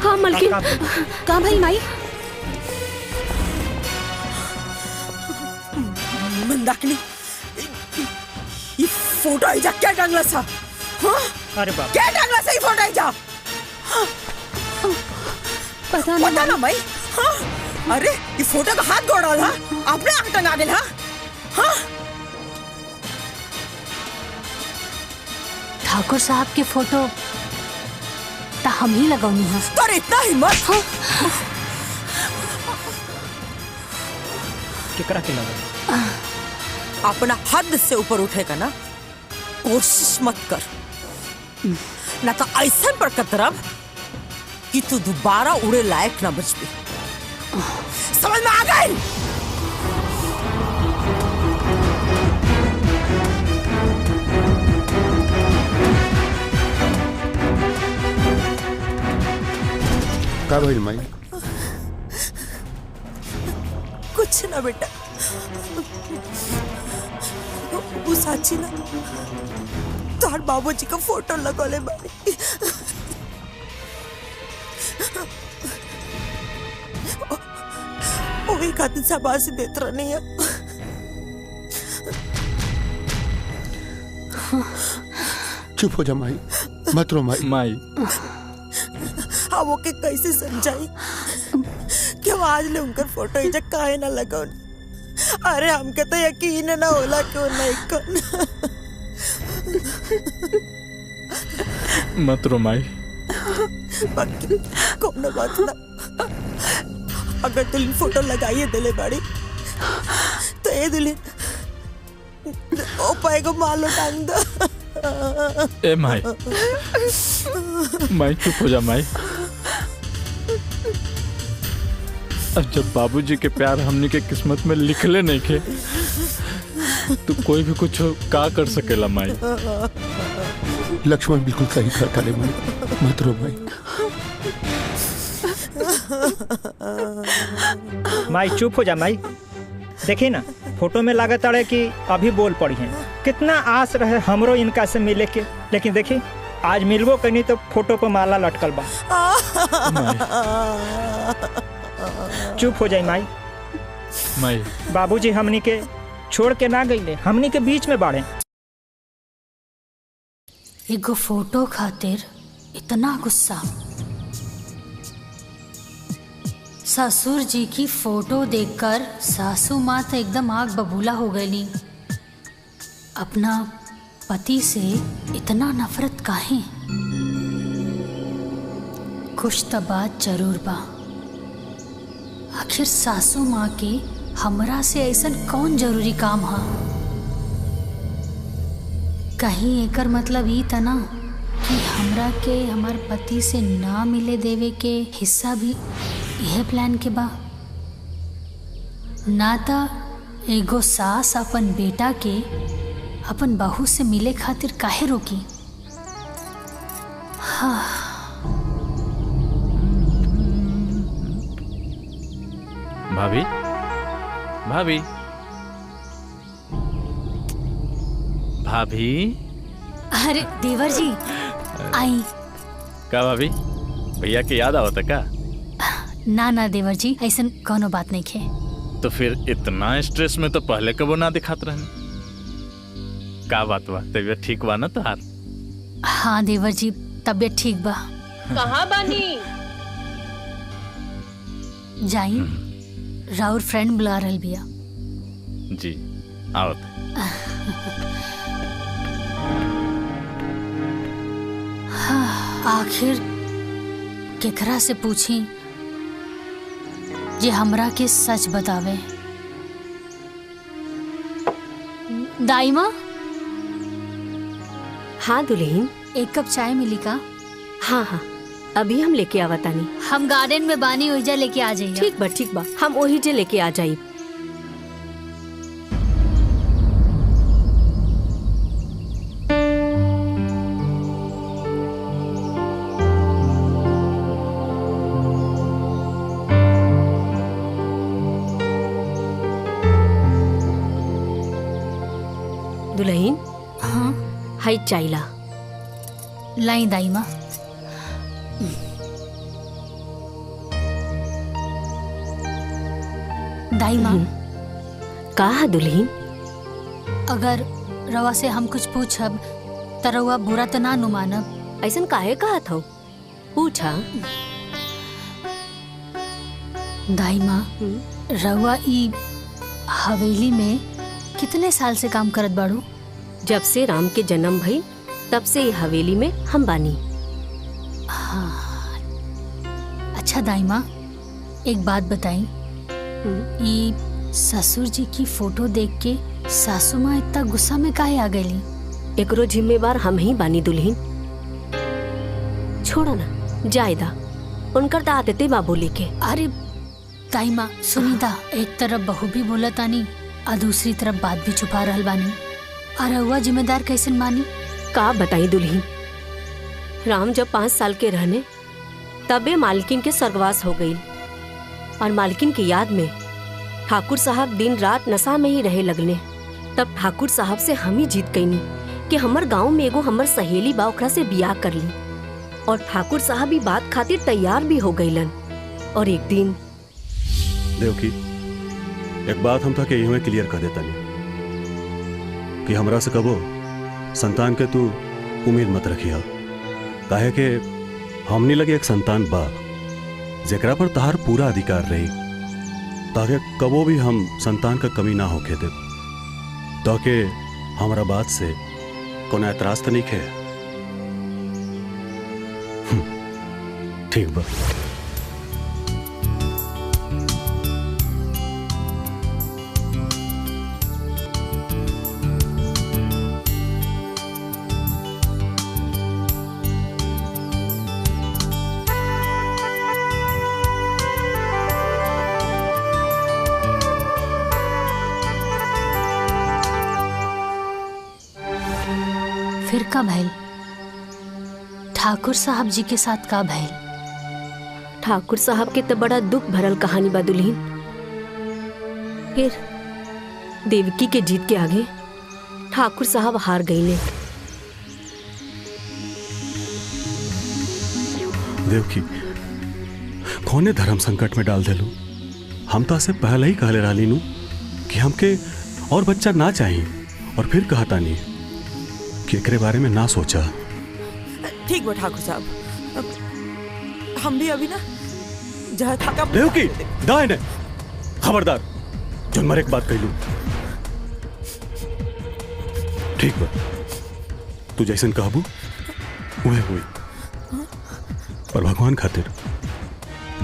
Speaker 7: हाँ मलकिन, कहाँ भाई माई?
Speaker 14: मंदाकिनी, ये फोटो आइजा क्या टांगला सा? हाँ?
Speaker 8: अरे बाप,
Speaker 14: क्या टांगला सा ये फोटो आइजा? पता ना भाई। हाँ? अरे ये फोटो का हाथ गोड़ाल हा? आपने आंख टंगा गेल हा? हाँ?
Speaker 2: ठाकुर साहब के फोटो ता हम ही लगौनी है।
Speaker 14: तो इतना हिम्मत? हाँ?
Speaker 8: केकरा के लगा?
Speaker 14: अपना हद से ऊपर उठेगा ना, कोशिश मत कर, ना तो ऐसा पर कतरब कि तू दोबारा उड़े लायक ना बच भी। समझ में आ गई?
Speaker 5: का भइल माई?
Speaker 14: कुछ ना बेटा, वो साची ना तार बाबूजी का फोटो लगोले बानी। वो एक आदमी शाबाशी देत रहनी है।
Speaker 5: चुप हो जा माई, मत रो माई।
Speaker 4: माई
Speaker 14: हाँ, वो के कैसे समझाई कि वो आज ले उनकर फोटो इजा काहे ना लगो। अरे हमके तो यकीन ना होला कि वो नहीं कौन।
Speaker 4: मत रो माई।
Speaker 14: बाकी कोनो बात ना, अगर दुल्हन फोटो लगाइए दिले बाड़ी तो ये दुल्हन ओ पाएगा मालो टांग दो।
Speaker 4: ए माई, माई चुप हो जा माई। अब जब बाबूजी के प्यार हमनी के किस्मत में लिखले नहीं खे, तो कोई भी कुछ का कर सकेला माई।
Speaker 5: लक्ष्मण बिल्कुल सही कहता ले माई, मत रो माई।
Speaker 8: माई चुप हो जा माई। देखी ना, फोटो में लागत अड़े कि अभी बोल पड़ी हैं। कितना आस रहे हमरो इनका से मिले के, लेकिन देखी आज मिलबो कनी तो फोटो पर माला लटकल बा। चुप हो जाई माई।
Speaker 4: माई
Speaker 8: बाबूजी हमनी के छोड़ के ना गईले, हमनी के बीच में बाड़े।
Speaker 2: एगो फोटो खातिर इतना गुस्सा। ससुर जी की फोटो देखकर सासू माँ तो एकदम आग बबूला हो गई। अपना पति से इतना नफरत काहे? कुछ तो बात जरूर बा। आखिर सासू माँ के हमरा से ऐसा कौन जरूरी काम हा? कहीं एकर मतलब ई तना कि हमरा के हमार पति से ना मिले देवे के हिस्सा भी यह प्लान के बा। ना ता एगो सास अपन बेटा के अपन बहू से मिले खातिर काहे रोकी? हाँ।
Speaker 4: भाभी, भाभी, भाभी।
Speaker 2: अरे देवर जी आई।
Speaker 4: का भाभी, भैया के याद आवता का?
Speaker 2: ना ना देवर जी, ऐसा कोनो बात नहीं खे।
Speaker 4: तो फिर इतना स्ट्रेस में तो पहले कबो ना दिखात रहने। का बात बा, तबीयत ठीक बा ना तुहार?
Speaker 2: हाँ देवर जी, तबीयत ठीक बा।
Speaker 15: कहाँ बानी?
Speaker 2: जाई, राउर फ्रेंड बुला रहल बिया।
Speaker 4: जी आवत।
Speaker 2: हाँ, आखिर केकरा से पूछी जे हमरा के सच बतावे। दाई माँ।
Speaker 7: हाँ दुल्हन,
Speaker 2: एक कप चाय मिली का?
Speaker 7: हाँ हाँ, अभी हम लेके आवतानी।
Speaker 2: हम गार्डन में बानी, ओइजा लेके आ जाइए।
Speaker 7: ठीक बा, हम वही जे लेके आ जाई। दुल्हन।
Speaker 2: हाँ।
Speaker 7: हाय चाइला।
Speaker 2: लाई दाई माँ। दाई माँ।
Speaker 7: कहा दुल्हन?
Speaker 2: अगर रवा से हम कुछ पूछब त रवा बुरा तो ना नु मानब।
Speaker 7: ऐसन काहे कहा था? पूछा।
Speaker 2: दाई माँ, रवा ई हवेली में कितने साल से काम करत बाड़ू?
Speaker 7: जब से राम के जन्म भई तब से ये हवेली में हम बानी।
Speaker 2: हाँ। अच्छा दाई माँ, एक बात बताई, ये ससुर जी की फोटो देख के सासू माँ इतना गुस्सा में काहे आ गई?
Speaker 7: एकरो जिम्मेवार हम ही बानी दुल्हन। छोड़ो ना, जायदा उनकर तो आदते बा बोले के।
Speaker 2: अरे दाई माँ सुनीता, एक तरफ बहू भी बोला तानी और दूसरी तरफ बात भी छुपा रहल बानी। और हुआ जिम्मेदार कैसे मानी?
Speaker 7: का बताई दुल्हन, राम जब 5 साल के रहने तबे मालकिन के स्वर्गवास हो गई और मालकिन की याद में ठाकुर साहब दिन रात नशा में ही रहे लगने। तब ठाकुर साहब से हम ही जीत गईनी कि हमर गांव में एगो हमर सहेली बा, ओकरा से बियाह कर ली। और ठाकुर साहब भी बात खातिर तैयार भी हो गईलन। और एक दिन
Speaker 13: देवकी, एक बात हम था कि यही में क्लियर कर देता नहीं कि हमरा से कबो संतान के तू उम्मीद मत रखिया। काहे के हमनी लगे एक संतान बा जेकरा पर तहार पूरा अधिकार रही, ताकि कबो भी हम संतान का कमी ना होके दे। ताकि हमारा बात से कोनो एतराज तो नहीं खे? ठीक बा।
Speaker 2: फिर का भइल? ठाकुर साहब जी के साथ का भइल?
Speaker 7: ठाकुर साहब के तो बड़ा दुख भरल कहानी बा दुल्हन। फिर देवकी के जीत के आगे ठाकुर साहब हार गईले।
Speaker 13: देवकी, कौने धर्म संकट में डाल देलू? हम तो से पहले ही कहले रहली नू कि हमके और बच्चा ना चाहिए, और फिर कहता नहीं कि एकरे बारे में ना सोचा।
Speaker 14: ठीक बा ठाकुर साहब, हम भी अभी ना जहाँ थका।
Speaker 13: देवकी, दाएं ने खबरदार, जो मरे एक बात कहलू। ठीक बा, तू जैसन कहबू उहे हुई, पर भगवान खातिर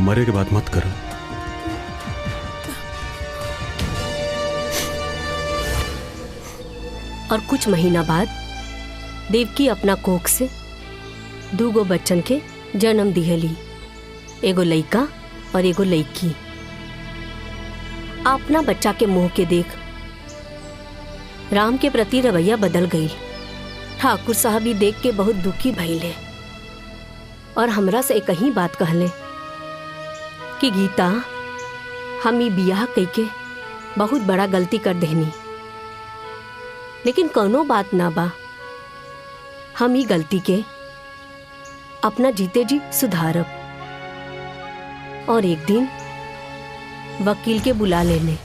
Speaker 13: मरे के बात मत करो।
Speaker 7: और कुछ महीना बाद देवकी अपना कोख से 2 बच्चन के जन्म दिहली, एगो लइका और एगो लइकी। अपना बच्चा के मुंह के देख राम के प्रति रवैया बदल गई। ठाकुर साहब भी देख के बहुत दुखी भइले और हमरा से एक ही बात कहले कि गीता, हम ई बियाह कइके बहुत बड़ा गलती कर देनी, लेकिन कोनो बात ना बा, हम ई गलती के अपना जीते जी सुधारब। और एक दिन वकील के बुला लेने।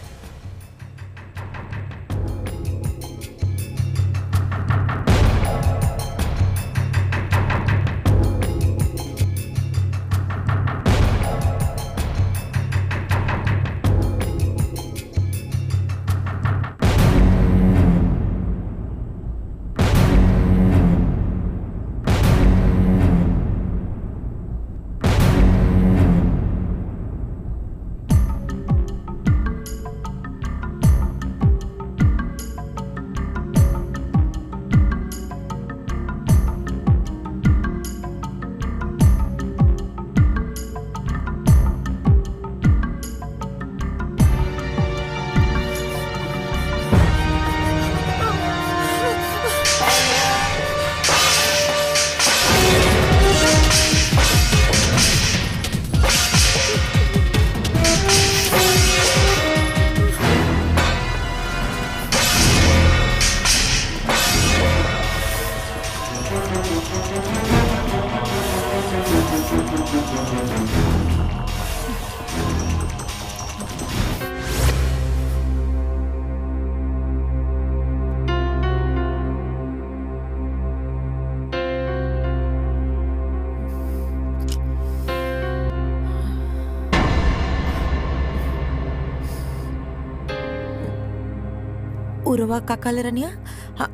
Speaker 1: उर्वा काका ले रनिया हाँ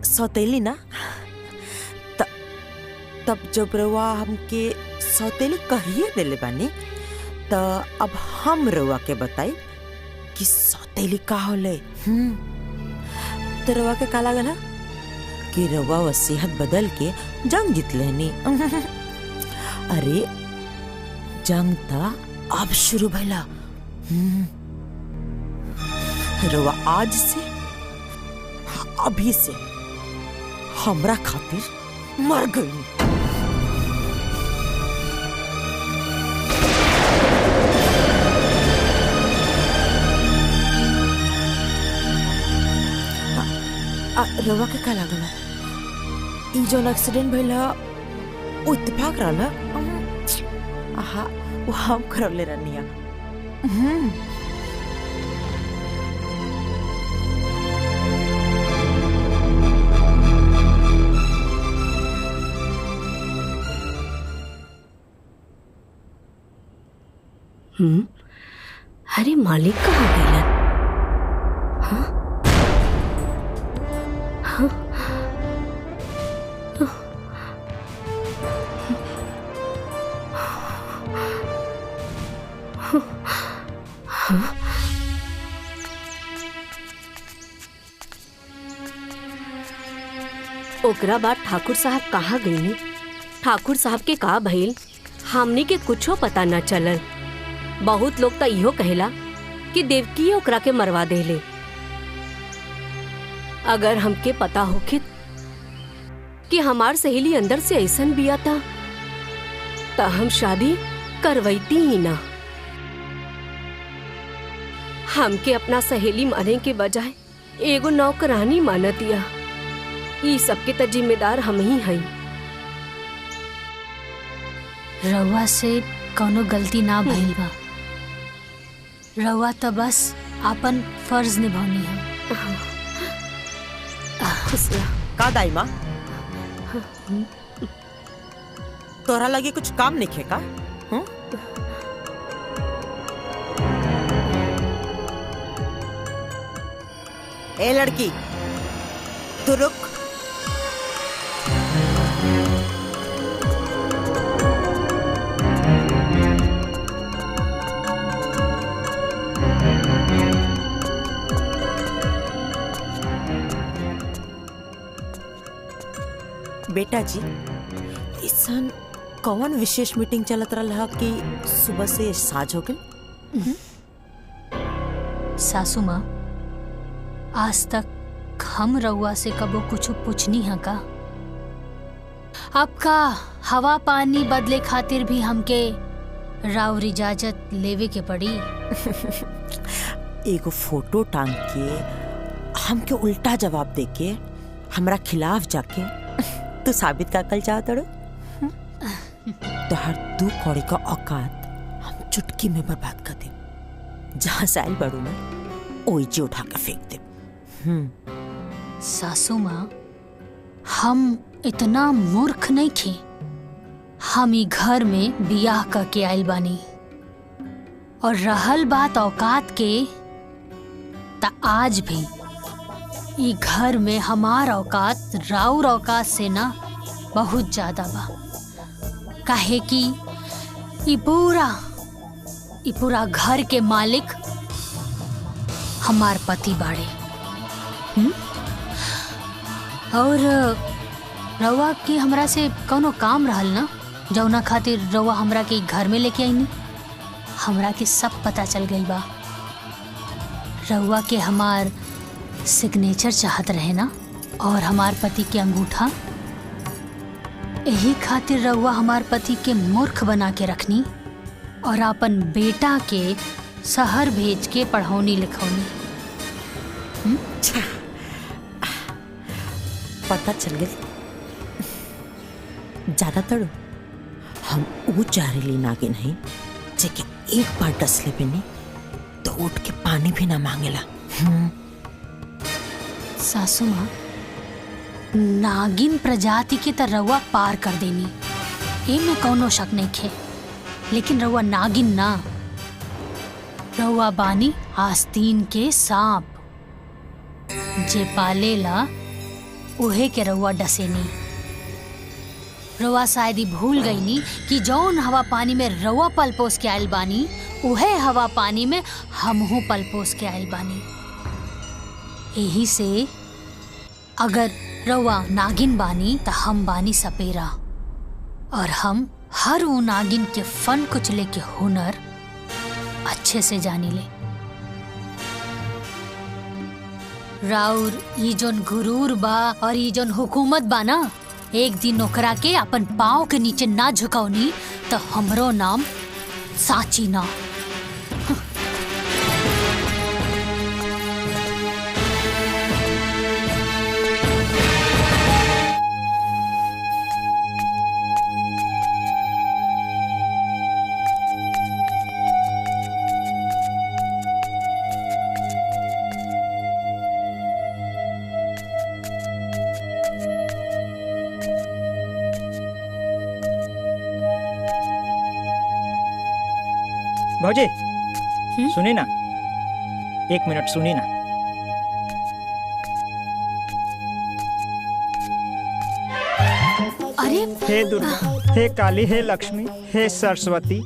Speaker 1: सौतेली ना तब जब रवा हमके सौतेली कहिए देले बानी त अब हम रवा के बताई कि सौतेली का होले। तो रवा के का लागल कि रवा वसीयत बदल के जंग जीत लेनी। अरे जंग त अब शुरू भइला। रवा आज से अभी से हमरा खातिर मर गई। रवा के का लागल ई जो एक्सीडेंट भइला वो इत्तेफाक रहला। आहा वो हम करवले रहनिया।
Speaker 7: अरे मालिक कहाँ गए? हाँ? हाँ? हाँ? ओकरा बाद ठाकुर साहब कहाँ गईनी? ठाकुर साहब के का भइल हमनी के कुछो पता न चलल। बहुत लोग तो इहो कहेला कि देवकी ओकरा के मरवा देले। अगर हमके पता होखित कि हमार सहेली अंदर से ऐसन बिया था तो हम शादी करवैती ही ना। हमके अपना सहेली माने के बजाय एगो नौकरानी मानतिया। ई सबके तो जिम्मेदार हम ही हई।
Speaker 2: रउआ से कौनो गलती ना भइल बा। रउआ तो बस अपन फर्ज निभानी है।
Speaker 1: का दाई माँ तोरा लगे कुछ काम नहीं खे का? ए लड़की तू रुक। बेटा जी इसन कौन विशेष मीटिंग चलत रहा कि सुबह से साझ हो गई?
Speaker 2: सासू माँ आज तक हम रउआ से कबो कुछ पूछनी है का? आपका हवा पानी बदले खातिर भी हमके राउर इजाजत लेवे के पड़ी।
Speaker 1: एगो फोटो टांग के हमके उल्टा जवाब दे के हमरा खिलाफ जाके तू साबित का कल चाहत रो। तो हर दू कौड़ी का औकात हम चुटकी में बर्बाद कर दे। जहाँ से आयल बड़ू ना ओई जी उठा कर फेंक दे।
Speaker 2: सासू माँ हम इतना मूर्ख नहीं थे। हम ही घर में बियाह करके आयल बानी और रहल बात औकात के ता आज भी ई घर में हमार औकात राउर औकात से ना बहुत ज्यादा बा। काहे कि ई पूरा घर के मालिक हमार पति बाड़े। और रउआ के हमरा से कौनो काम रहल ना जौना खातिर रउआ हमरा के घर में लेके आईनी। हमरा के सब पता चल गई बा। रउआ के हमार सिग्नेचर चाहत रहे ना और हमार पति के अंगूठा। यही खातिर रउआ हमार पति के मूर्ख बना के रखनी और अपन बेटा के शहर भेज के पढ़ौनी लिखौनी।
Speaker 1: पता चल गई
Speaker 14: ज्यादातर हम वो जहरीली नागिन हैं जेके एक बार डसले पे नहीं तो उठ के पानी भी ना मांगेला।
Speaker 2: सासू माँ, नागिन प्रजाति के त रउआ पार कर देनी, एमे कौनो शक नहीं खे, लेकिन रउआ नागिन ना, रउआ बानी आस्तीन के सांप, जे पालेला उहे के रउआ डसेनी। रउआ शायद ही भूल गईनी कि जौन हवा पानी में रउआ पल पोस के आयल बानी उहे हवा पानी में हमहू पल पोस के आयल बानी। यही से अगर रउआ नागिन बानी त हम बानी सपेरा, और हम हर वो नागिन के फन कुचले के हुनर अच्छे से जानी ले। राउर ई जोन गुरूर बा और ई जोन हुकूमत बा ना, एक दिन ओकरा के अपन पाँव के नीचे ना झुकावनी तो हमरो नाम साची ना।
Speaker 8: भौजी सुनी ना, एक मिनट सुनी ना।
Speaker 2: अरे
Speaker 8: हे दुर्गा, हे काली, हे लक्ष्मी, हे सरस्वती,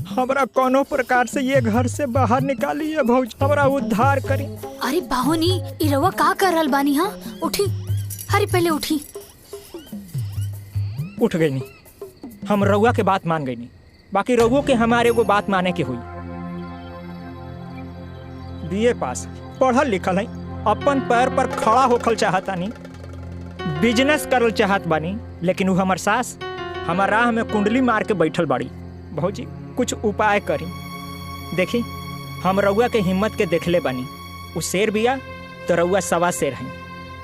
Speaker 8: हमरा कोनो प्रकार से ये घर से बाहर निकालिए भौजी, हमरा उद्धार करी।
Speaker 2: अरे बाहुनी, ई रउआ का कर रहल बानी? हाँ उठी, अरे पहले उठी।
Speaker 8: उठ गई नहीं, हम रउआ के बात मान गई नहीं, बाकी रउओ के हमारे को बात माने के हुई। बीए पास, पढ़ल लिखल है, अपन पैर पर खड़ा होखल चाहता नहीं, बिजनेस करल चाहत बानी, लेकिन वो हमार सास हमार राह में कुंडली मार के बैठल बाड़ी। भौजी कुछ उपाय करी। देखी हम रउआ के हिम्मत के देखले बानी, उ शेर बिया तो रउआ सवा शेर है।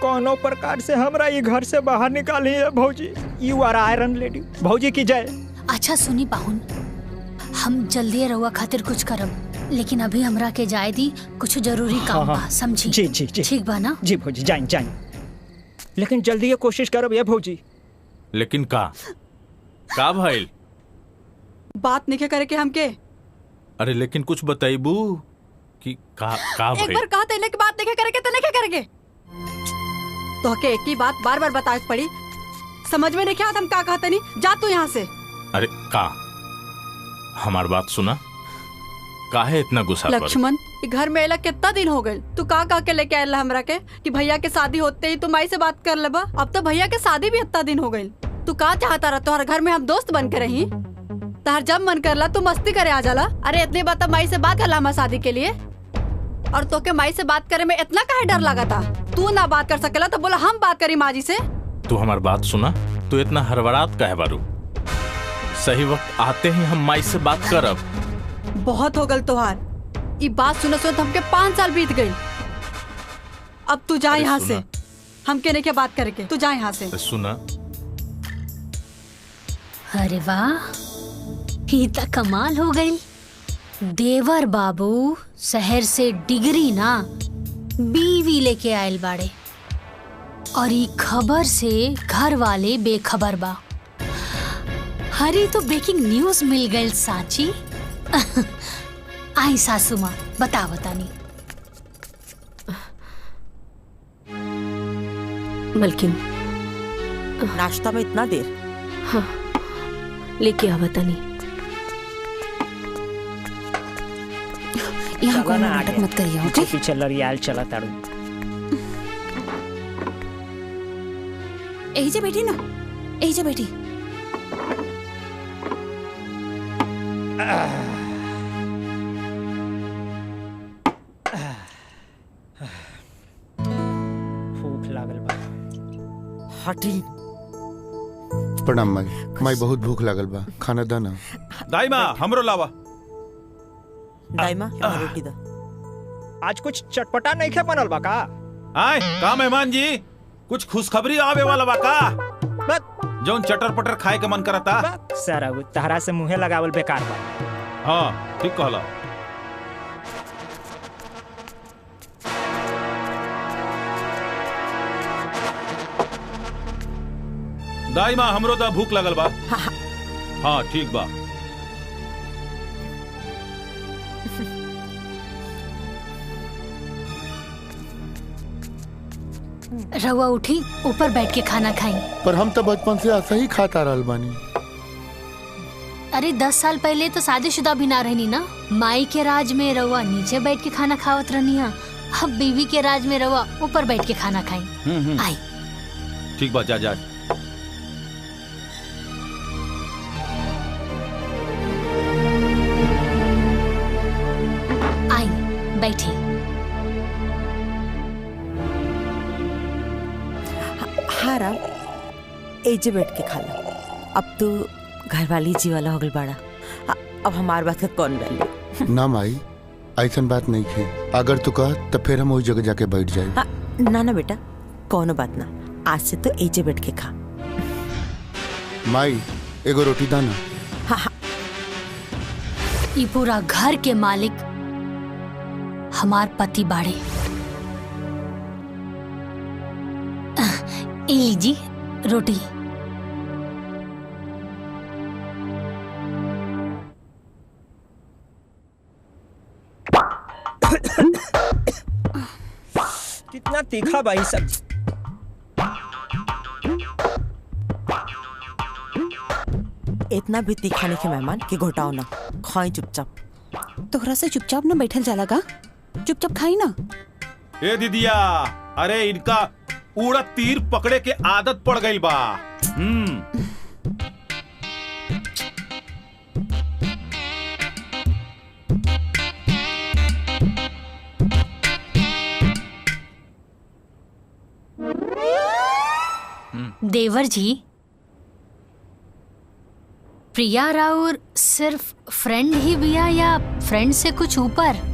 Speaker 8: कोनो प्रकार से हमरा ये घर से बाहर निकाली है भौजी। You are iron lady. भौजी की जय।
Speaker 2: अच्छा सुनी बाहुन, हम जल्दी रउआ खातिर कुछ करब, लेकिन अभी हमरा के जाए दी, कुछ जरूरी काम बा, समझी?
Speaker 8: जी जी जी
Speaker 2: ठीक बा ना?
Speaker 8: जी भौजी, जाइन जाइन, लेकिन जल्दी ये कोशिश करब ये भौजी।
Speaker 4: लेकिन का भइल?
Speaker 3: बात नहीं करे के हमके।
Speaker 4: अरे लेकिन कुछ बताइबू कि का
Speaker 3: एक
Speaker 4: भइल?
Speaker 3: बार कहा तेने की बात नहीं करे के तो नहीं करेंगे। तो के एक ही बात बार बार बताए पड़ी, समझ में नहीं क्या हम का कहते नहीं। जा तू यहाँ से।
Speaker 4: अरे का हमार बात सुना, काहे इतना गुस्सा?
Speaker 3: लक्ष्मण, घर में अला कितना दिन हो गए, तू का के लेके आयल हमरा के कि भैया के शादी होते ही तुम माई से बात कर लेबा। अब तो भैया के शादी भी इतना दिन हो गई, तू का चाहता रहा तोहर घर में हम दोस्त बन के रही? तार जब मन करला तू मस्ती करे आ जाला। अरे इतनी बात माई से बात करला हम शादी के लिए, और तो के माई से बात करे में इतना काहे डर लगा था? तू ना बात कर सकेला तो बोला हम बात करी माँ जी से।
Speaker 4: तू हमार बात सुना, तू इतना हड़बड़ात काहे बारू? सही वक्त आते ही हम माई से बात करब।
Speaker 3: बहुत हो गल तोहार, ये बात सुने सुनते हमके 5 साल बीत गई। अब तू जा यहाँ से, हमके नहीं क्या बात करके, तू जा यहाँ से।
Speaker 4: सुना,
Speaker 2: अरे वाह, ये तो कमाल हो गई। देवर बाबू शहर से डिग्री ना बीवी लेके आयल बाड़े, और ये खबर से घर वाले बेखबर बा। हरी तो ब्रेकिंग न्यूज मिल गई साची। आई सासू माँ, बता बतानी।
Speaker 7: मलकिन,
Speaker 14: नाश्ता में इतना देर?
Speaker 7: हाँ, लेके आ बतानी।
Speaker 12: यहाँ कोनो नाटक मत करिए, ओके?
Speaker 8: पीछे लड़ियाल चला तारू।
Speaker 12: यही से बैठी ना, यही से बैठी।
Speaker 8: भूख लागल बा।
Speaker 14: हटी।
Speaker 5: प्रणाम माई, माई बहुत भूख लागल बा, खाना दा ना।
Speaker 11: दाई माँ हमरो लावा।
Speaker 14: दाई माँ रोटी दा।
Speaker 8: आज कुछ चटपटा नहीं खे बनल बा का?
Speaker 11: आए का मेहमान जी, कुछ खुशखबरी आवे वाला बा का?
Speaker 8: बस
Speaker 11: जौन चटर पटर खाए के मन करता।
Speaker 8: सर तहरा से मुँहे लगावल बेकार बा।
Speaker 11: हाँ ठीक कहला। दाई माँ हमरो दा भूख लगल बा। हाँ ठीक बा।
Speaker 2: रहुआ उठी ऊपर बैठ के खाना खाई।
Speaker 5: पर हम तो बचपन से ऐसा ही खाता रहल बानी।
Speaker 2: अरे 10 साल पहले तो शादीशुदा भी ना रहनी ना। माई के राज में रहुआ नीचे बैठ के खाना खावत रहनी है, अब बीवी के राज में रहुआ ऊपर बैठ के खाना खाई। आई
Speaker 11: ठीक बा, जा जा।
Speaker 2: आई बैठी।
Speaker 1: हारा एजे बैठ के खा लो। अब तू घरवाली जी वाला हो गल बाड़ा, अब हमार बात का कौन वैल्यू।
Speaker 5: ना माई ऐसा बात नहीं है, अगर तू कह तो फिर हम वही जगह जाके बैठ जाए।
Speaker 1: ना ना बेटा कौनो बात ना, आज से तो एजे बैठ के खा।
Speaker 5: माई एगो रोटी दाना।
Speaker 2: ये पूरा घर के मालिक हमार पति बाड़े। ए लीजी रोटी।
Speaker 8: कितना तीखा भाई सब्जी।
Speaker 1: इतना भी तीखा नहीं है मेहमान कि घोटाओ ना, खाई चुपचाप।
Speaker 12: तोहरा से चुपचाप ना बैठल जाला का, चुपचाप खाई ना।
Speaker 11: ए दीदिया, अरे इनका उड़द तीर पकड़े के आदत पड़ गई बा।
Speaker 2: देवर जी, प्रिया राउर सिर्फ फ्रेंड ही बिया या फ्रेंड से कुछ ऊपर?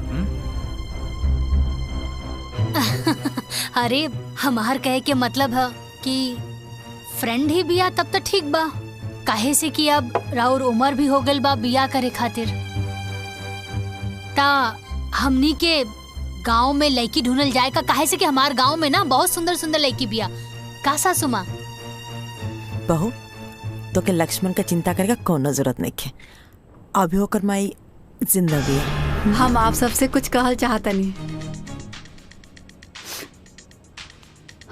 Speaker 2: अरे हमार कहे के मतलब है कि फ्रेंड ही बिया तब तो ठीक बा, काहे से कि अब राउर उम्र भी हो गल बा बिया करे खातिर। ता हमनी के गांव में लड़की ढूंढल जाए का, काहे से कि हमार गांव में ना बहुत सुंदर सुंदर लड़की बिया। का सासू माँ?
Speaker 1: बहू तो के लक्ष्मण का चिंता करेगा कोनो जरूरत नहीं है, अभी होकर माई जिंदा भी है।
Speaker 3: हम आप सबसे कुछ कहल चाहता नहीं।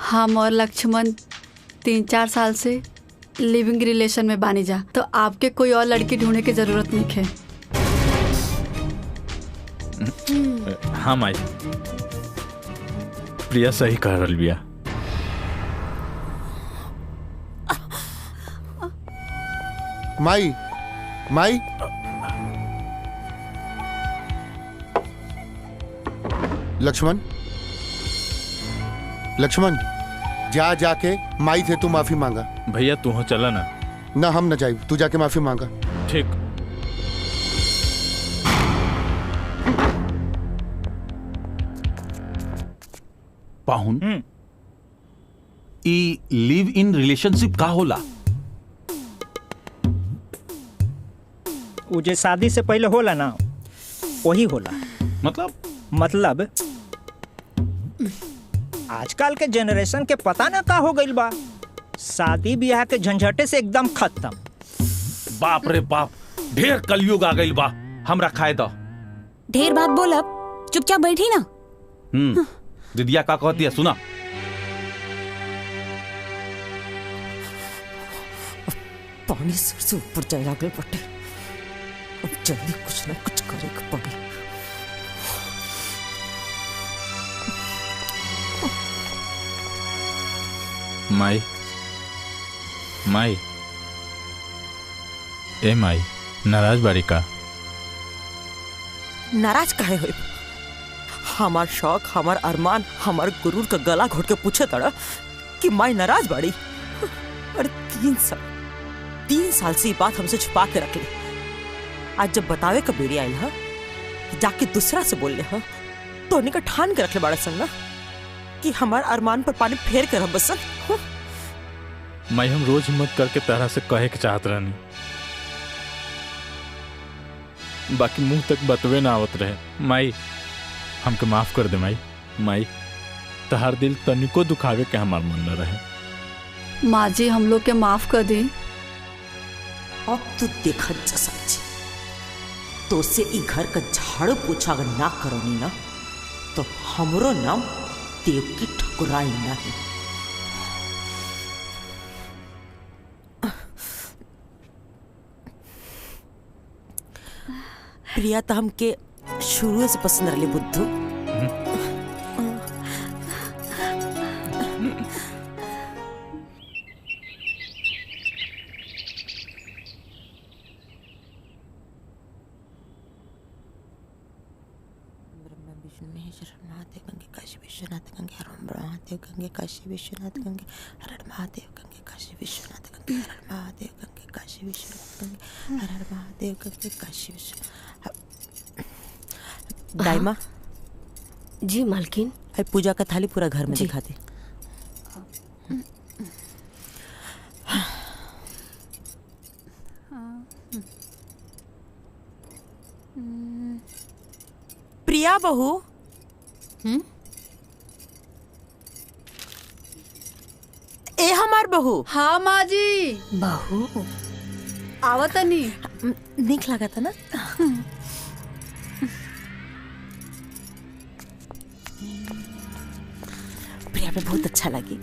Speaker 3: हम और लक्ष्मण 3-4 साल से लिविंग रिलेशन में बानी जा, तो आपके कोई और लड़की ढूंढने की जरूरत नहीं है।
Speaker 4: हाँ माई, प्रिया सही कह रही बिया।
Speaker 5: माई माई लक्ष्मण लक्ष्मण जा जाके माई से तू माफी मांगा।
Speaker 4: भैया तू हो चला ना।
Speaker 5: ना हम न जाए, तू जाके माफी मांगा।
Speaker 4: ठीक।
Speaker 11: पाहुन, ई लिव इन रिलेशनशिप का होला?
Speaker 8: वो जो शादी से पहले होला ना वही होला। मतलब आजकल के जनरेशन के पता ना का हो गइल बा, शादी ब्याह के झंझटे से एकदम खत्म।
Speaker 11: बाप रे बाप, ढेर कलयुग आ गइल बा। हमरा खाए दो।
Speaker 12: ढेर बात बोल, अब चुपचाप बैठी ना।
Speaker 11: दीदिया का कहती है सुना।
Speaker 1: पानी सर से ऊपर जाए लागल बटे, अब जल्दी कुछ ना कुछ करेगा पड़े।
Speaker 4: माई माई ए माई, नाराज बारी का?
Speaker 1: नाराज काहे होई? हमार शौक, हमार अरमान, हमार गुरूर का गला घोट के पूछे तड़ा कि माई नाराज बाड़ी। अरे 3 साल से ये बात हमसे छुपा के रख ली। आज जब बतावे का बेरी आई है, जाके दूसरा से बोल ले हा, तो उन्हीं का ठान के रख ले बड़ा संग ना कि हमार अरमान पर पानी फेर कर बसन।
Speaker 4: माई हम रोज हिम्मत करके तरह से कहे के चाहत रहनी, बाकी मुंह तक बतवे ना आवत रहे। माई हमके माफ कर दे माई। माई तहार दिल तनिको दुखावे के हमार मन न रहे।
Speaker 3: माँ जी हम लोग के माफ कर दी।
Speaker 14: अब तू देखत जा सच्ची, तो से ई घर का झाड़ू पोछा अगर ना करोनी ना तो हमरो नाम देवकी ठकुराई नहीं। प्रिया तो हमके शुरू से पसंद रही बुद्धू। महादेव गंगे काशी विश्वनाथ गंगे हर महादेव गंगे काशी विश्वनाथ गंगे हर महादेव गंगे काशी विश्वनाथ गंगे हर महादेव गंगे काशी विश्वनाथ गंगे हर महादेव गंगे काशी विश्वनाथ। दाइमा
Speaker 7: जी मालकिन।
Speaker 14: अरे पूजा का थाली पूरा घर में दिखा दे। प्रिया बहू। ए हमार बहू।
Speaker 3: हाँ माँ जी।
Speaker 14: बहू
Speaker 3: आवत नहीं
Speaker 14: निक लगा था ना। प्रिया पे बहुत अच्छा लगी।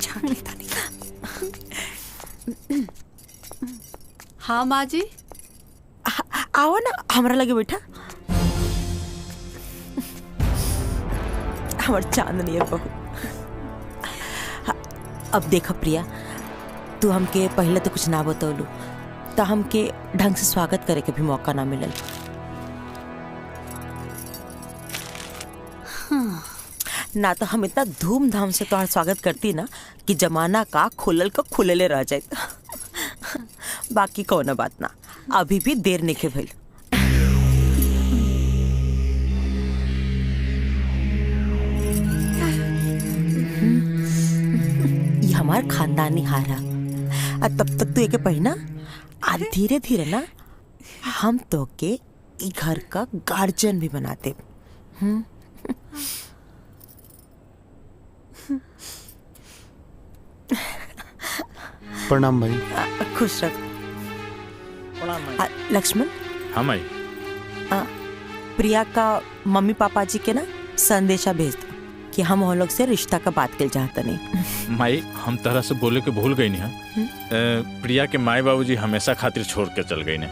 Speaker 3: हाँ माँ जी।
Speaker 14: आओ ना हमारा लगे बैठा। हमार चांदनी है बहू। अब देखो प्रिया, तू हमके पहले तो कुछ ना बतौलू तो हमके ढंग से स्वागत करे के भी मौका ना मिलल। ना तो हम इतना धूमधाम से तुम्हारा स्वागत करती ना कि जमाना का खुलल का खुलले रह जाए। बाकी कौन बात ना, अभी भी देर नहीं के भइल। ये हमार खानदानी हारा। तब तक तू एक पढ़ना, धीरे धीरे ना हम तो के घर का गार्जियन भी बनाते।
Speaker 5: प्रणाम भाई।
Speaker 14: खुश रख। लक्ष्मण।
Speaker 4: हाँ माई।
Speaker 14: प्रिया का मम्मी पापा जी के ना संदेशा भेज दो कि हम लोग से रिश्ता का बात कर चाहते नहीं।
Speaker 4: माई हम तरह से बोले के भूल गई नहीं। प्रिया के माई बाबूजी हमेशा खातिर छोड़ के चल गई ने।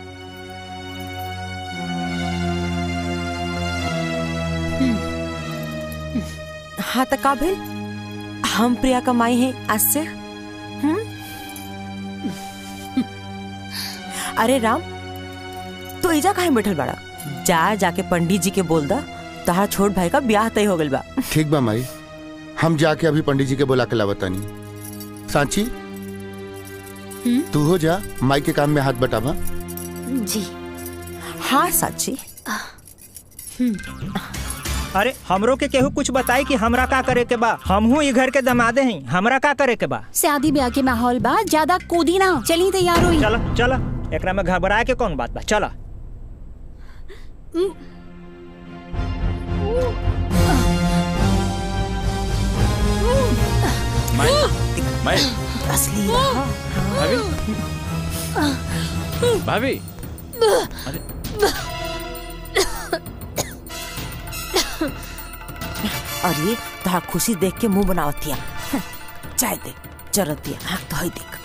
Speaker 14: हाँ तो का भेल, हम प्रिया का माई हैं आज से। अरे राम, तो इजा काहे बैठल बड़ा? जाके पंडित जी के बोल दा तहारा छोट भाई का ब्याह तय हो गइल बा।
Speaker 5: ठीक बा माई, हम जाके अभी पंडित जी के बुला के लावतानी। सांची तू हो जा, माई के काम में हाथ बटावा।
Speaker 7: जी
Speaker 14: हाँ सांची।
Speaker 8: अरे हमरो के केहू कुछ बताई कि हमरा का करे के बा। हमहू ई घर के दमादे हैं, हमरा का करे के बा।
Speaker 15: शादी ब्याह के माहौल बा, ज्यादा कूदी ना। चली तैयार हुई।
Speaker 8: चला चला, एकरा में घबराए के कौन बात बा। चला।
Speaker 4: माई
Speaker 14: असली
Speaker 4: भाभी भाभी। अरे
Speaker 14: और ये तहार खुशी देख के मुंह बनावतिया। चाय दे जरतिया। हाँ तो हई देख,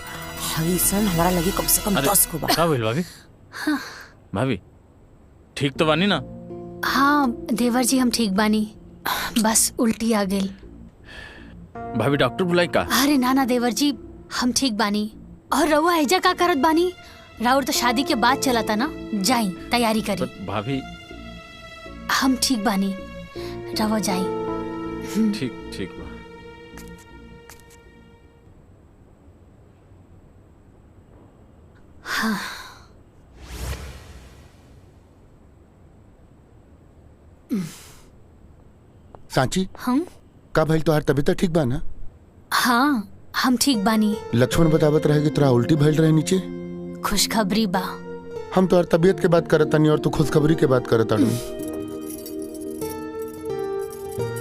Speaker 14: हई सन हमारा लगी कम से कम 10 को बा।
Speaker 4: का भइल भाभी? भाभी ठीक तो बानी ना?
Speaker 2: हाँ देवर जी हम ठीक बानी, बस उल्टी आ गई।
Speaker 4: भाभी डॉक्टर बुलाई का?
Speaker 2: अरे ना देवर जी हम ठीक बानी। और रउआ एजा का करत बानी? राउर तो शादी के बाद चला था ना, जाई तैयारी करी।
Speaker 4: भाभी
Speaker 2: हम ठीक बानी, रवा जाई।
Speaker 4: ठीक ठीक बा।
Speaker 2: हाँ।
Speaker 5: सांची
Speaker 2: हम
Speaker 5: का भइल, तोहार तबीयत ठीक बा ना?
Speaker 2: हाँ हम ठीक बानी।
Speaker 5: लक्ष्मण बतावत रहे कि तोरा उल्टी भइल रहे नीचे।
Speaker 2: खुशखबरी बा।
Speaker 5: हम तो तबीयत के बात करत तानी और तू खुशखबरी के बात करत तानी।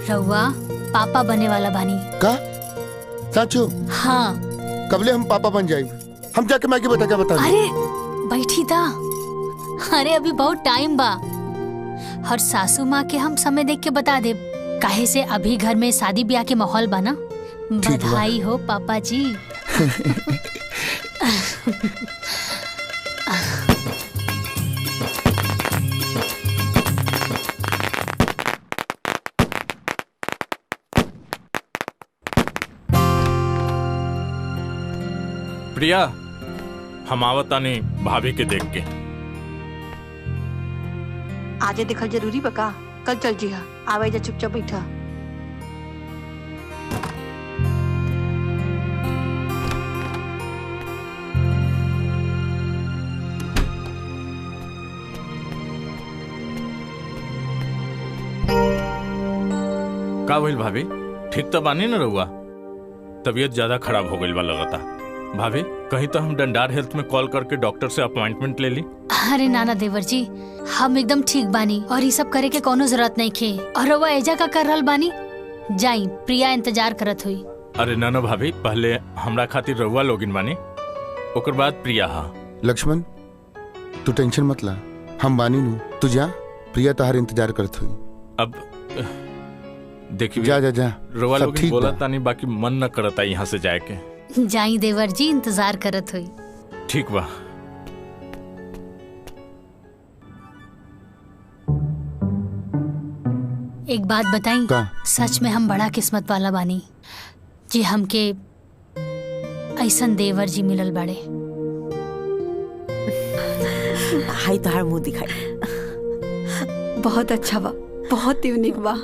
Speaker 2: रउआ पापा बने वाला बानी।
Speaker 5: का साचो?
Speaker 2: हाँ।
Speaker 5: कबले हम पापा बन जाए? हम जाके माँ के बता क्या बता।
Speaker 2: अरे बैठी था। अरे अभी बहुत टाइम बा और सासू माँ के हम समय देख के बता दे। काहे से अभी घर में शादी ब्याह के माहौल बना। बधाई हो पापा जी।
Speaker 4: प्रिया, हम आवतानी भाभी के देख के।
Speaker 16: आजे देखल जरूरी बका, कल चल जी। आवे जा, चुपचाप बैठा।
Speaker 4: का भइल भाभी? ठीक तो बानी न रहुआ? तबीयत ज्यादा खराब हो गई बा लगता। भाभी कहीं तो हम डंडार हेल्थ में कॉल करके डॉक्टर से अपॉइंटमेंट ले ली।
Speaker 2: अरे नाना देवर जी, हम एकदम ठीक बानी और ये सब करे के कोनो जरूरत नहीं खे। और रउआ एजा का कर रहल बानी? जाई, प्रिया इंतजार करत हुई।
Speaker 4: अरे ना भाभी, पहले हमरा खातिर रहुआ लोगिन बानी, ओकर बाद प्रिया। हा
Speaker 5: लक्ष्मण, तू टेंशन मत ला, हम बानी नु। तू जा, प्रिया तहार इंतजार करत हुई।
Speaker 4: अब देखिए,
Speaker 5: जा जा जा,
Speaker 4: रहुआ
Speaker 5: सब
Speaker 4: लोगिन
Speaker 5: ठीक
Speaker 4: बोला
Speaker 5: बा।
Speaker 4: तानी, बाकी मन न करता यहाँ से जाए के।
Speaker 2: जाई देवर जी, इंतजार करत हुई।
Speaker 4: ठीक बा।
Speaker 2: एक बात बताई, सच में हम बड़ा किस्मत वाला बानी जी। हमके ऐसन देवर जी मिलल बड़े।
Speaker 14: हाय तोहार मुंह दिखाई।
Speaker 3: बहुत अच्छा बा, बहुत यूनिक बा।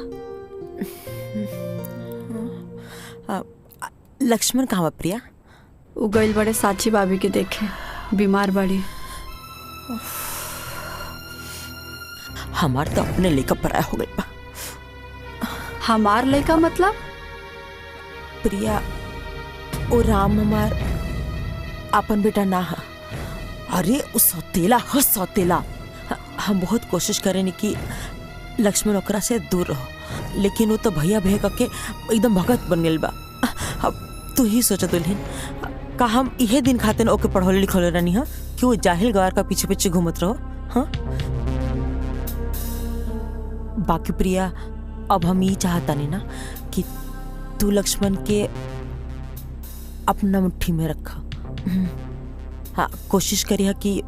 Speaker 14: लक्ष्मण कहाँ बा प्रिया?
Speaker 3: उ गइल बड़े साची भाभी के देखे, बीमार बड़ी।
Speaker 14: हमार तो अपने लेकर पराया हो गई बा।
Speaker 3: हमार लड़का मतलब?
Speaker 14: प्रिया, ओ राम हमार अपन बेटा ना है। अरे उ सौतेला है, सौतेला। हम बहुत कोशिश करें कि लक्ष्मण ओकरा से दूर रहो, लेकिन वो तो भैया भैया करके एकदम भगत बन गई बा। अब तू ही सोच दुल्हन, का हम इहे दिन खाते न ओके पढ़ौले लिखौले रहनी है कि वो जाहिल गवार का पीछे पीछे घूमत रहो। हाँ, बाकी प्रिया, अब हम ये चाहता नहीं ना कि तू लक्ष्मण के अपना मुट्ठी में रखा। हाँ, कोशिश करिए कि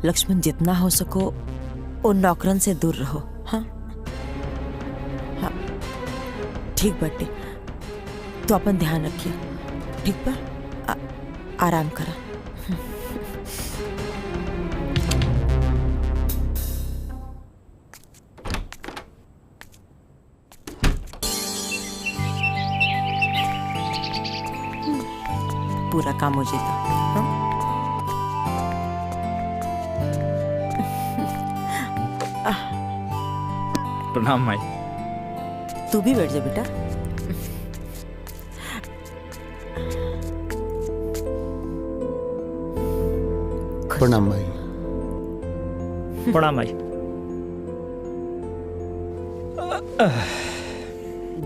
Speaker 14: लक्ष्मण जितना हो सको वो नौकरन से दूर रहो। हाँ हाँ, ठीक बाटे। तो अपन ध्यान रखिए, ठीक बा? आराम करा। पूरा काम हो जाता।
Speaker 4: प्रणाम माई।
Speaker 14: तू भी बैठ जा बेटा।
Speaker 5: प्रणाम भाई।
Speaker 8: प्रणाम भाई।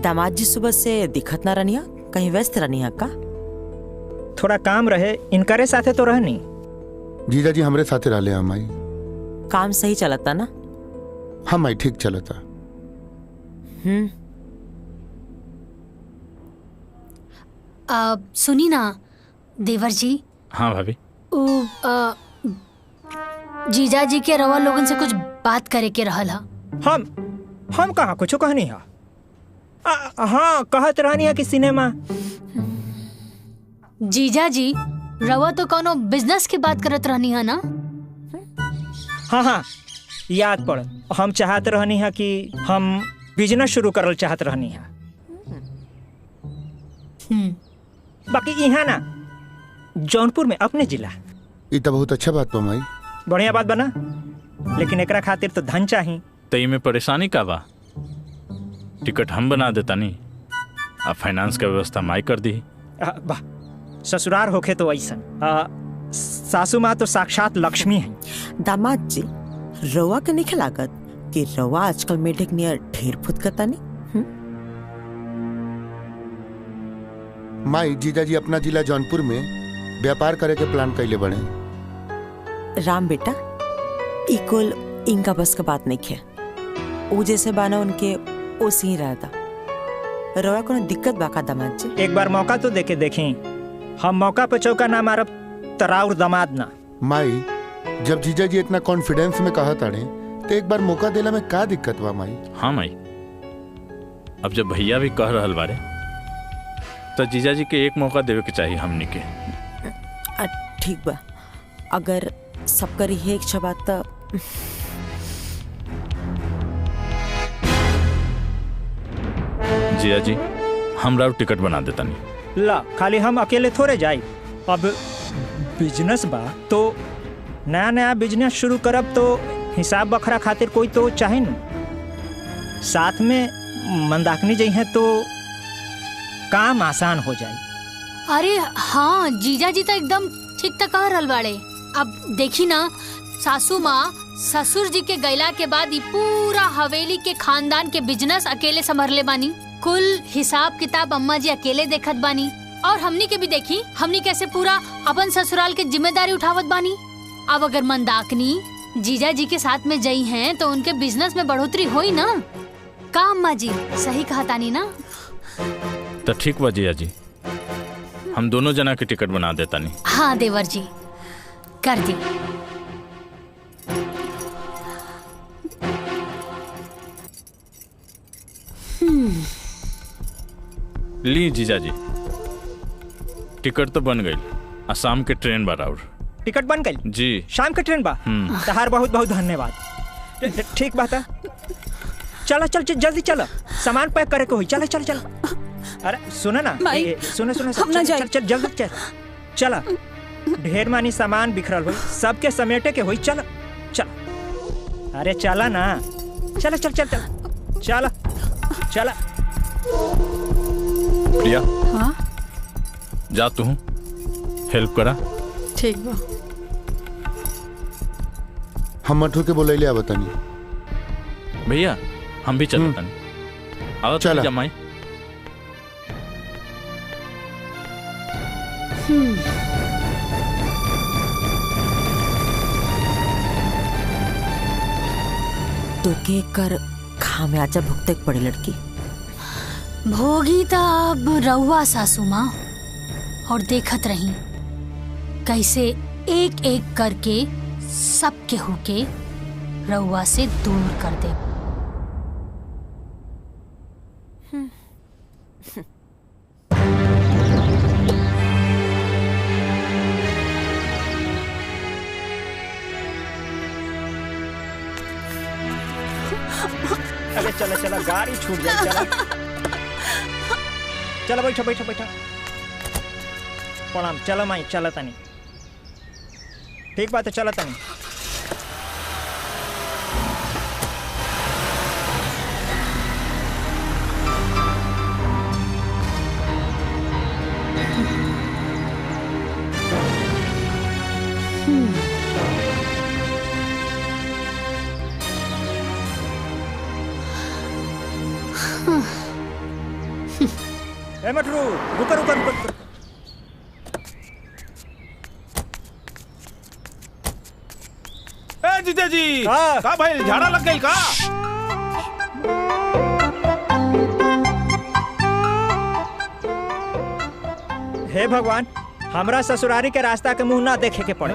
Speaker 14: दामाद जी सुबह से दिखत ना रहनी है, कहीं व्यस्त रहनी है का?
Speaker 8: थोड़ा काम रहे, इनकरे साथे तो रहनी।
Speaker 5: जीजा जी हमरे साथे रहले हम आई।
Speaker 14: काम सही चलता ना?
Speaker 5: हम आई ठीक चलता।
Speaker 2: सुनी ना देवर जी।
Speaker 4: हाँ भाभी।
Speaker 2: जीजा जी के रवा लोगन से कुछ बात करे के रहल हा।
Speaker 8: हम कहाँ कुछ कहनी है। हाँ, कहत रहनी है कि सिनेमा।
Speaker 2: जीजा जी, रवा तो कोनो बिजनेस की बात करत रहनी है ना?
Speaker 8: हाँ हाँ, याद पड़। हम चाहत रहनी है कि हम बिजनेस शुरू करल चाहत रहनी है। बाकी यहाँ ना जौनपुर में अपने जिला।
Speaker 5: ये तो बहुत अच्छा बात बा माई।
Speaker 8: बढ़िया बात बना, लेकिन एकरा खातिर तो धन चाहिए।
Speaker 4: तई में परेशानी का बा? टिकट हम बना देता नहीं, अब फाइनेंस का व्यवस्था माई कर दी।
Speaker 8: वाह, ससुरार होखे तो ऐसन सासू माँ तो साक्षात लक्ष्मी है।
Speaker 14: दामाद जी रवा के नहीं लागत कि रवा आजकल मेढक नियर ढेर फुदकता नहीं।
Speaker 5: माई जीजाजी अपना जिला जौनपुर में व्यापार करे के प्लान कैले बने।
Speaker 14: राम बेटा इकुल इनका बस का बात नहीं है। वो जैसे बाना उनके ओसी ही रहता। रवा को दिक्कत बाका दामाद जी।
Speaker 8: एक बार मौका तो देके देखें। हम मौका पे चौका ना मारब तराउर दामाद ना।
Speaker 5: माई जब जीजाजी इतना कॉन्फिडेंस में कहा ताड़े तो एक बार मौका देला में का दिक्कत बा माई?
Speaker 4: हाँ माई, अब जब भैया भी कह रहल बारे तो जीजाजी के एक मौका देवे के चाहिए हमनी के।
Speaker 14: ठीक बा, अगर सब करी है इच्छा बात तो
Speaker 4: जिया जी हमरा टिकट बना देता नहीं।
Speaker 8: ला खाली हम अकेले थोड़े जाए। अब बिजनेस बा तो नया नया बिजनेस शुरू करब तो हिसाब बखरा खातिर कोई तो चाहे न। साथ में मंदाकिनी जी हैं तो काम आसान हो जाए।
Speaker 2: अरे हाँ जीजा जी तो एकदम ठीक तक कह रहल बाड़े। अब देखी ना सासू माँ ससुर जी के गैला के बाद ये पूरा हवेली के खानदान के बिजनेस अकेले संभरले बानी। कुल हिसाब किताब अम्मा जी अकेले देखत बानी और हमनी के भी देखी हमनी कैसे पूरा अपन ससुराल के जिम्मेदारी उठावत बानी। अब अगर मंदाकिनी जीजा जी के साथ में जई हैं तो उनके बिजनेस में बढ़ोतरी होई ना। का अम्मा जी सही कहा तानी ना?
Speaker 4: तो ठीक बा जिया जी, हम दोनों जना के टिकट बना देता नहीं।
Speaker 2: हाँ देवर जी कर दी।
Speaker 4: ली जीजा जी टिकट तो बन गई। शाम के ट्रेन बा और
Speaker 8: टिकट बन गई
Speaker 4: जी।
Speaker 8: शाम के ट्रेन बा। तहार बहुत बहुत धन्यवाद। ठीक बात है। चलो चल जल्दी चलो, सामान पैक करे को हुई। चलो चलो चलो। अरे सुनो ना, सुनो सुनो चल चल जल्दी चल। चला ढेर मानी सामान बिखरल हुई, सबके समेटे के हुई। चलो चल। अरे चला ना, चलो चल चल चल चला चला।
Speaker 4: प्रिया हाँ जा तू हेल्प करा।
Speaker 3: ठीक बा।
Speaker 5: हम मठो के बोले ले बतानी
Speaker 4: भैया हम भी चलता नहीं। अब चला जमाई।
Speaker 14: तो के कर खामियाजा भुगते पड़ी लड़की।
Speaker 2: भोगी तो अब रउआ सासू माँ, और देखत रही कैसे एक एक करके सब केहू के रउआ से दूर कर दे।
Speaker 8: अरे चलो चलो गाड़ी छूट जाए। चलो चलो बैठो बैठो बैठो। प्रणाम। चलो माई चलो तनी। ठीक बात है चलो तनी। ए मटरू रुको रुको रुको।
Speaker 11: ए जीजा जी का भाई झाड़ा लग गई का?
Speaker 8: हे भगवान हमरा ससुरारी के रास्ता के मुंह ना देखे के पड़े।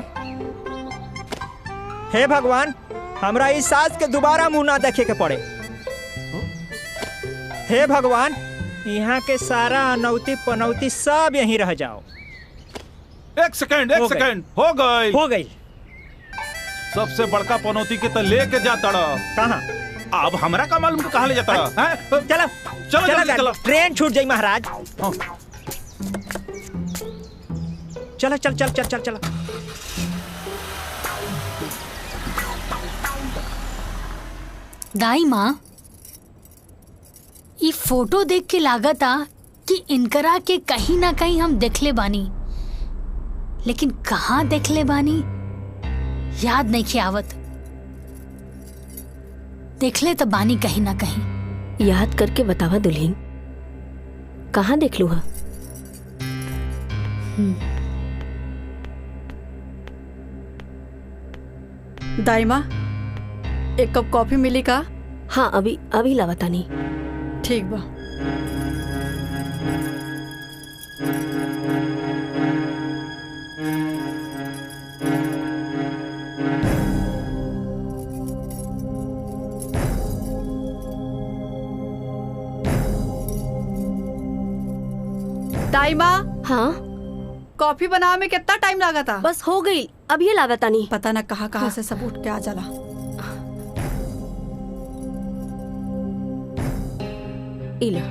Speaker 8: हे भगवान हमरा इस सास के दोबारा मुंह ना देखे के पड़े। हे भगवान यहाँ के सारा अनौती पनौती सब यहीं रह जाओ।
Speaker 11: एक सेकंड हो गई। सबसे बड़का पनौती के तो लेके जाता
Speaker 8: कहाँ?
Speaker 11: अब हमरा का मालूम कहाँ ले जाता?
Speaker 8: चलो चलो चलो ट्रेन छूट जाई महाराज। चलो चल चल चल चल चलो।
Speaker 2: दाई माँ ये फोटो देख के लागता कि इनकरा के कहीं ना कहीं हम देखले बानी। लेकिन कहाँ देखले बानी याद नहीं के आवत। देखले तो बानी कहीं ना कहीं।
Speaker 7: याद करके बतावा दुल्हन, कहाँ देख लू?
Speaker 3: दाइमा, एक कप कॉफी मिली का?
Speaker 7: हाँ, अभी अभी लावता नहीं।
Speaker 3: ठीक बा। दाइमा।
Speaker 7: हाँ,
Speaker 3: कॉफी बनाने में कितना टाइम लगा था?
Speaker 7: बस हो गई, अभी ये लावता नहीं।
Speaker 3: पता ना कहाँ कहाँ से सब उठ के आ जाला।
Speaker 7: इला।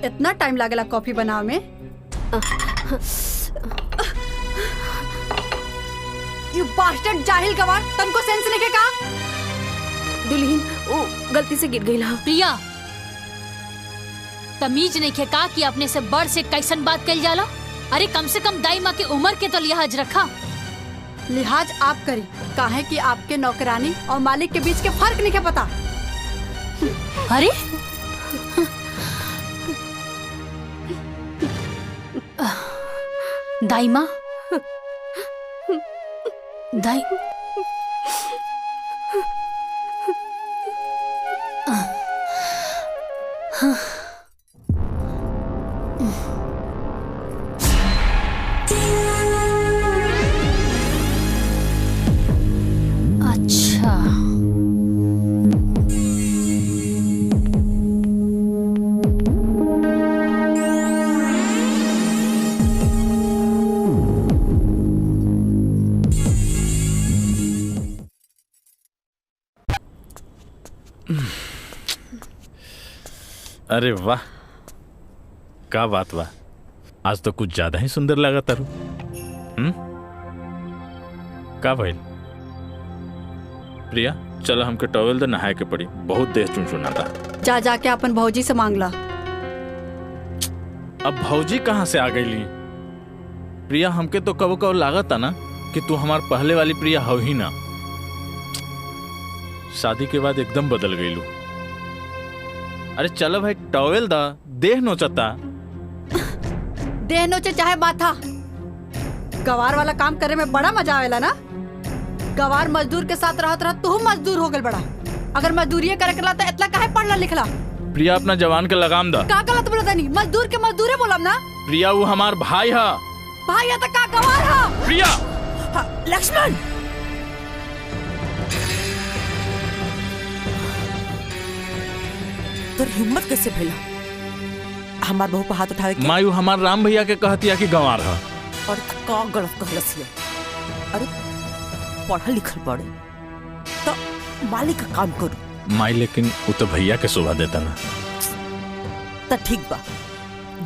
Speaker 3: इतना टाइम लागेला कॉफी बनावे में? यू बास्टर्ड जाहिल गवार, तुमको सेंस नहीं का?
Speaker 7: दुल्हन, वो गलती से गिर गई ला।
Speaker 2: प्रिया, तमीज नहीं के का कि अपने से बड़ से कैसन बात कल जाला? अरे कम से कम दाई माँ की उम्र के तो लिहाज रखा।
Speaker 3: लिहाज आप करी, काहे कि आपके नौकरानी और मालिक के बीच के फर्क नहीं के पता।
Speaker 2: अरे दाई माँ, दाई अच्छा,
Speaker 4: अरे वाह, क्या बात वाह, आज तो कुछ ज्यादा ही सुंदर लगा तारू। का भाई प्रिया, चलो हमके टॉवेल दे, नहाए के पड़ी, बहुत देर चुनचुना था।
Speaker 3: जा जाके अपन भौजी से मांग ला।
Speaker 4: अब भौजी कहाँ से आ गई ली? प्रिया, हमके तो कबो कबो लागत था ना कि तू हमार पहले वाली प्रिया हो ही ना। शादी के बाद एकदम बदल गई लू। अरे चलो भाई, टॉवेल दा, देह नोचता।
Speaker 3: देह नोचे चाहे माथा, गवार वाला काम करे में बड़ा मजा आवेला ना। गवार मजदूर के साथ रहत रहत तू मजदूर हो गल बड़ा। अगर मजदूरी करे करला तो इतना काहे पढ़ला लिखला?
Speaker 4: प्रिया, अपना जवान के लगाम दा।
Speaker 3: का गलत बोलत नहीं, मजदूर के मजदूरे बोलब ना।
Speaker 4: प्रिया, वो हमार भाई है।
Speaker 3: भाई है तो का गवार है?
Speaker 4: प्रिया,
Speaker 14: लक्ष्मण, तो हिम्मत कैसे भइला हमार बहू पर हाथ उठावे के?
Speaker 4: मायू हमार राम भैया के कहतिया कि गंवार है।
Speaker 14: और का गलत कहलस है? अरे पढ़ल लिखल पड़े तो मालिक का काम करू।
Speaker 4: माई, लेकिन वो तो भैया के शोभा देता ना।
Speaker 14: तो ठीक बा,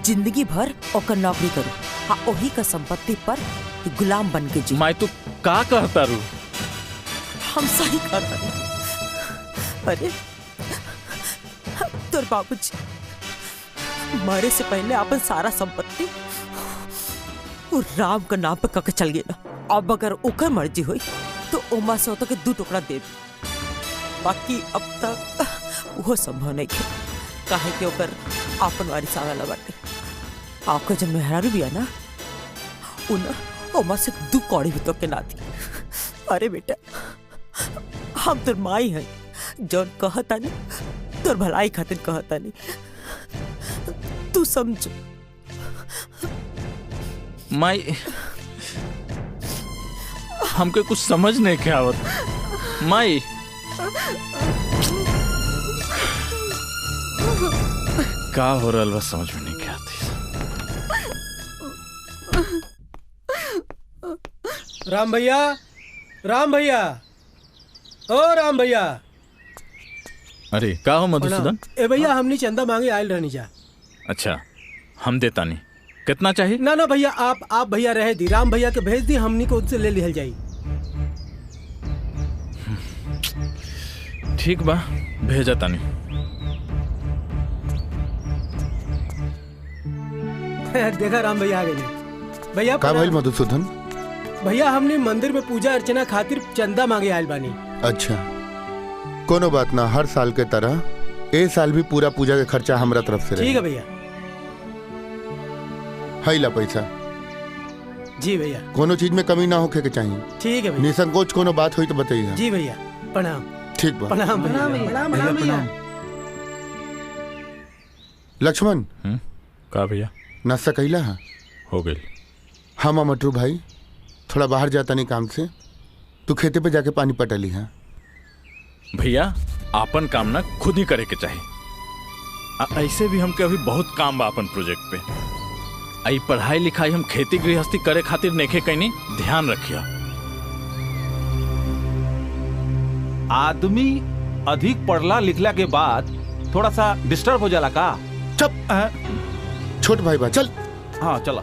Speaker 14: जिंदगी भर ओकर नौकरी करू, हाँ ओही का संपत्ति पर गुलाम बन के जी।
Speaker 4: माई, तू का कहता रू?
Speaker 14: हम सही कहता। अरे तोर बाबूजी मरे से पहले अपन सारा संपत्ति और राम का नाम पे कके चल गया। अब अगर ओकर मर्जी हुई तो ओमा से होता के 2 टुकड़ा दे, बाकी अब तक वो संभव नहीं है। काहे कि ओकर आपन वारिस आवेला बाटे। आपका जब मेहरारू भी है ना, उन ओमा से 2 कौड़ी भी तो के ना दी। अरे बेटा, हम तोर माई है, जौन कहता नहीं तोर भलाई खातिर कहता नहीं, तू समझ।
Speaker 4: माई, हमके कुछ समझ नहीं के आवत। माई, का हो रहा बस समझ में नहीं के आती।
Speaker 10: राम भैया, राम भैया, ओ राम भैया।
Speaker 4: अरे का हो मधुसूदन?
Speaker 10: ए भैया, हमनी चंदा मांगे आयल रहनी जा।
Speaker 4: अच्छा, हम देता नहीं। कितना चाहिए?
Speaker 10: ना ना भैया, आप भैया रहे दी, राम भैया के भेज दी, हमनी को उससे ले लिहल जाई।
Speaker 4: ठीक बा, भेजा तानी।
Speaker 10: देखा राम भैया आ गए भैया।
Speaker 5: का भइल मधुसूदन?
Speaker 10: भैया हमने मंदिर में पूजा अर्चना खातिर चंदा मांगे आयल बानी।
Speaker 5: अच्छा कोनो बात ना, हर साल के तरह ए साल भी पूरा पूजा के खर्चा हमरा तरफ से
Speaker 10: ठीक है भैया।
Speaker 5: है ला पैसा।
Speaker 10: जी भैया।
Speaker 5: कोनो चीज में कमी ना होके के चाहिए।
Speaker 10: ठीक है भैया।
Speaker 5: निसंकोच कोनो बात हुई तो बताइए।
Speaker 10: जी भैया प्रणाम।
Speaker 5: ठीक बा।
Speaker 10: प्रणाम भैया।
Speaker 5: लक्ष्मण
Speaker 4: का भैया
Speaker 5: नाश्ता कैला है?
Speaker 4: हो गई।
Speaker 5: हाँ मटरू भाई थोड़ा बाहर जाता नहीं काम से, तू खेते पे जाके पानी पटा ली है।
Speaker 4: भैया आपन काम ना खुद ही करे के चाहिए। ऐसे भी हमके अभी बहुत काम बा अपन प्रोजेक्ट पे। आई पढ़ाई लिखाई हम खेती गृहस्थी करे खातिर नेखे कहीं ध्यान रखिया।
Speaker 11: आदमी अधिक पढ़ला लिखला के बाद थोड़ा सा डिस्टर्ब हो जाला का?
Speaker 5: चुप छोट भाई बा चल।
Speaker 11: हाँ चला।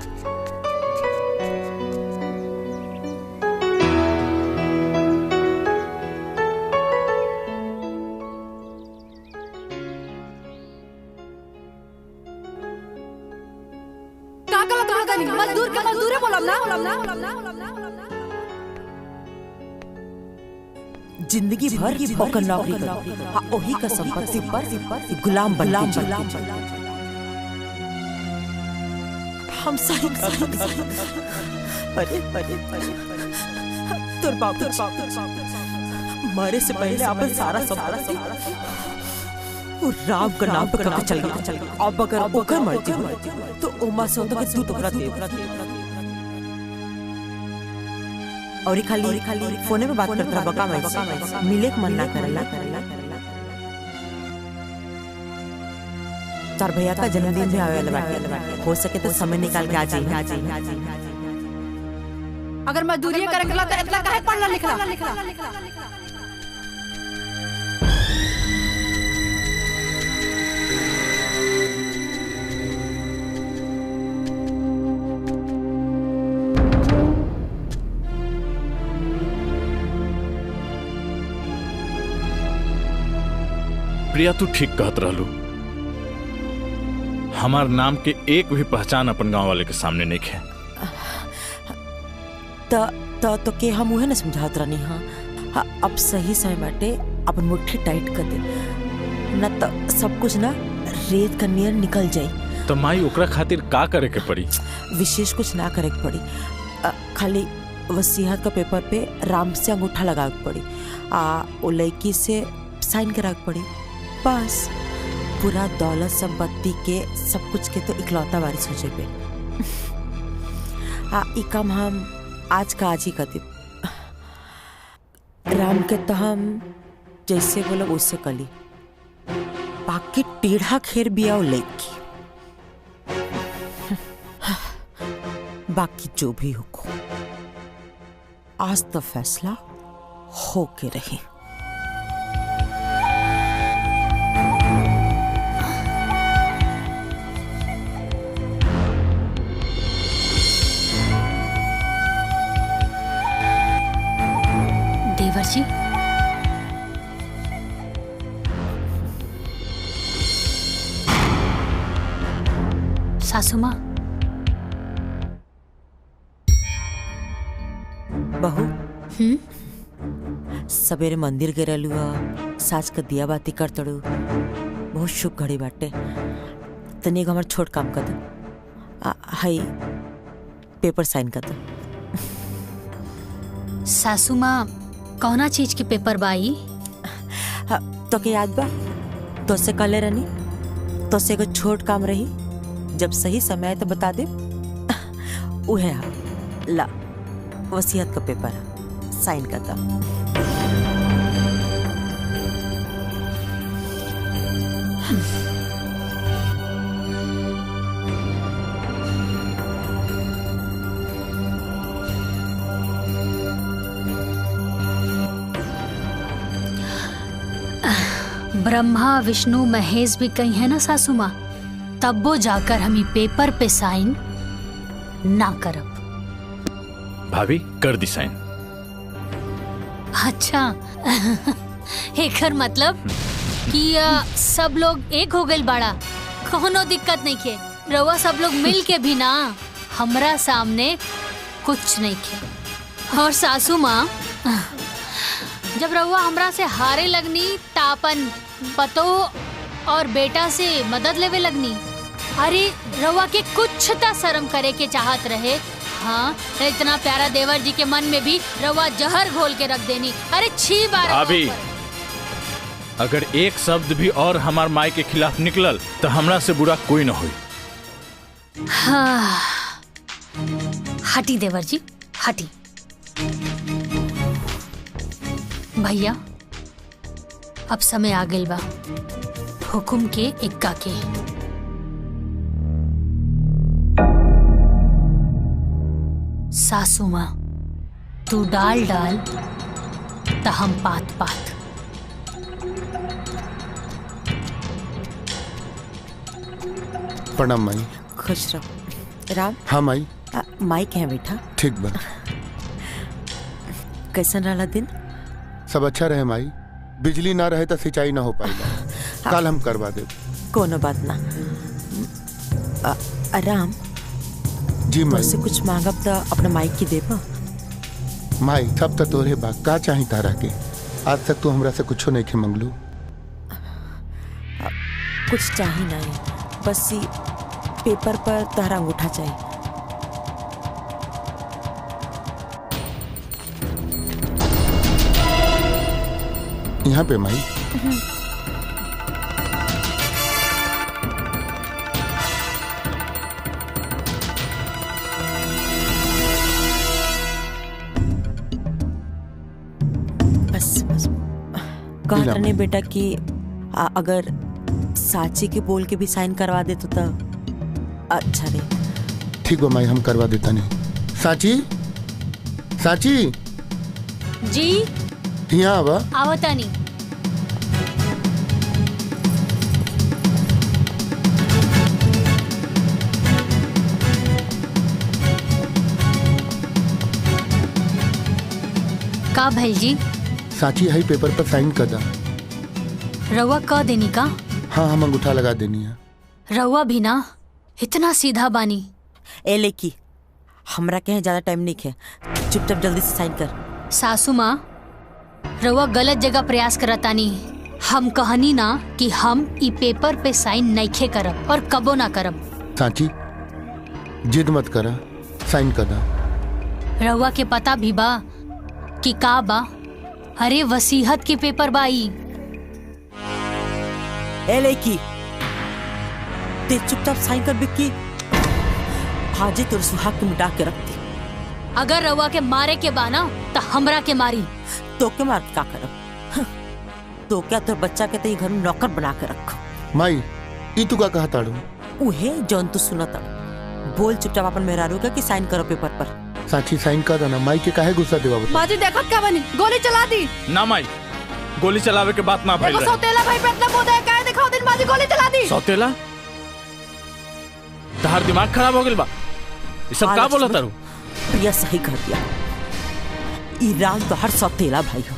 Speaker 3: मजदूर के मजदूरे बोलब ना।
Speaker 14: जिंदगी भर की ओकर नौकरी करो, ओही का संपत्ति पर गुलाम बन हम सही। अरे तोर बाप मरे से पहले अपन सारा संपत्ति राम का नाम पे करके चल गया। अब अगर ओकर मर्जी हो तो ओमा से तो तू टुकड़ा दे। और खाली फोने में बात करता बका मैं मिले के मन ना करेला। तार भैया का जन्मदिन भी आवे वाला बाटे, हो सके तो समय निकाल के आ जाइए।
Speaker 3: अगर मजदूरी करे कला तो इतना काहे पढ़ला लिखला?
Speaker 4: प्रिया तू ठीक कहत रहलू। हमार नाम के एक भी पहचान अपन गांव वाले के सामने नहीं है।
Speaker 14: तो के हम उहे न समझात रहनी। हाँ अब सही समय बाटे अपन मुट्ठी टाइट कर दे, न तो सब कुछ ना रेत का नियर निकल जाई।
Speaker 4: तो माई ओकरा खातिर का करे के पड़ी?
Speaker 14: विशेष कुछ ना करे के पड़ी, खाली वसीयत का पेपर पे राम से अंगूठा लगा के पड़ी, वो लड़की से साइन करा के पड़ी। बस पूरा दौलत संपत्ति के सब कुछ के तो इकलौता वारिस हो जाए। ई काम हम आज का आज ही कर दे। राम के तो हम जैसे बोलो उससे कली, बाकी टेढ़ा खेर बिया लेकी। बाकी जो भी हो आज तो फैसला हो के रही।
Speaker 2: देवर जी सासू माँ
Speaker 14: बहू सवेरे मंदिर गिरलू, सास का दिया बाती कर तड़ू, बहुत शुभ घड़ी बाटे। तनी हमार छोट काम कर दो, हाई पेपर साइन कर दो।
Speaker 2: सासू माँ कौना चीज के पेपर बाई?
Speaker 14: तो के याद बा तो से कले रहनी, तो से को छोट काम रही, जब सही समय है तो बता दे। उहे ला वसीयत का पेपर साइन कर दो।
Speaker 2: ब्रह्मा विष्णु महेश भी कहीं है ना सासू माँ, तब वो जाकर हम पेपर पे साइन ना करब।
Speaker 4: भाभी कर दी साइन।
Speaker 2: अच्छा एकर मतलब कि सब लोग एक हो गए बाड़ा, कोनो दिक्कत नहीं के। रउआ सब लोग मिल के भी ना हमरा सामने कुछ नहीं खे। और सासू माँ, जब रउआ हमरा से हारे लगनी तापन पतो और बेटा से मदद लेवे लगनी। अरे रउआ के कुछ ता शर्म करे के चाहत रहे। हाँ, इतना प्यारा देवर जी के मन में भी रउआ जहर घोल के रख देनी। अरे छी बार
Speaker 4: अभी अगर एक शब्द भी और हमार माई के खिलाफ निकलल तो हमरा से बुरा कोई न होई।
Speaker 2: हाँ, हटी देवर जी हटी। भैया अब समय आ गइल बा हुकुम के इक्का के। सासू माँ, तू डाल डाल त हम पात पात।
Speaker 5: प्रणाम माई।
Speaker 1: खुश रहो। राम।
Speaker 5: हाँ माई।
Speaker 1: माई क्या बेटा?
Speaker 5: ठीक बा।
Speaker 1: कैसन रहा दिन?
Speaker 5: सब अच्छा रहे माई। बिजली ना रहे तो सिंचाई ना हो पाएगा। कल हम करवा दे।
Speaker 1: कोनो बात ना। राम
Speaker 5: जी माई।
Speaker 1: से कुछ मांगब तो अपना माई की देबा।
Speaker 5: माई सब तो तोरे बा, का चाही तारा के? आज तक तू हमरा से कुछो नहीं के मंगलू।
Speaker 1: कुछ चाही नहीं, बस ये पेपर पर तारा अंगूठा चाहिए।
Speaker 5: यहाँ पे माई।
Speaker 1: बस बस कहा था ने बेटा कि अगर साची के बोल के भी साइन करवा दे तो अच्छा रे।
Speaker 5: ठीक बा माई, हम करवा देता नहीं। साची, साची
Speaker 2: जी
Speaker 5: यहाँ आवा।
Speaker 2: आवता नहीं। का भैल जी?
Speaker 5: साची हाई पेपर पर साइन कर दा।
Speaker 2: रउआ क देनी का?
Speaker 5: हाँ, हम अंगूठा लगा देनी है।
Speaker 2: रउआ भी ना इतना सीधा बानी।
Speaker 1: ए लेकी हमरा के ज्यादा टाइम नहीं है, चुपचाप जल्दी से साइन कर।
Speaker 2: सासू माँ, रउआ गलत जगह प्रयास करतानी। हम कहनी ना कि हम ई पेपर पे साइन नइखे करब और कबो ना करब।
Speaker 5: साची जिद मत करा, साइन कर दा।
Speaker 2: रउआ के पता भी बा कि का बा? अरे वसीहत के पेपर बाई।
Speaker 1: ए लेकी ते चुपचाप साइन कर बिक्की। हाजी तोर सुहाग के मिटा के रखती।
Speaker 2: अगर रउआ के मारे के बा ना तो हमरा के मारी।
Speaker 1: तो के मार क्या करब? तो क्या तोर बच्चा के ते घर में नौकर बना के रखो।
Speaker 5: माई ई तू का कहा ताड़ू?
Speaker 1: उहे जौन तू सुनत बोल चुपचाप अपन मेहरारू के कि साइन करो पेपर पर।
Speaker 5: साची साइन कर देना। माई के काहे गुस्सा देवा बता?
Speaker 3: माजी देखत का बनी, गोली चला दी।
Speaker 4: ना माई, गोली चलावे के बात ना भइल
Speaker 3: देखो सौतेला भाई पे इतना बोझ है, काहे दिखाओ दिन माजी गोली चला दी।
Speaker 4: सौतेला? तहार दिमाग खराब हो गेल बा। ये सब का बोलत तारू?
Speaker 1: प्रिया सही कर दिया। ई राम तो हर सौतेला भाई हो।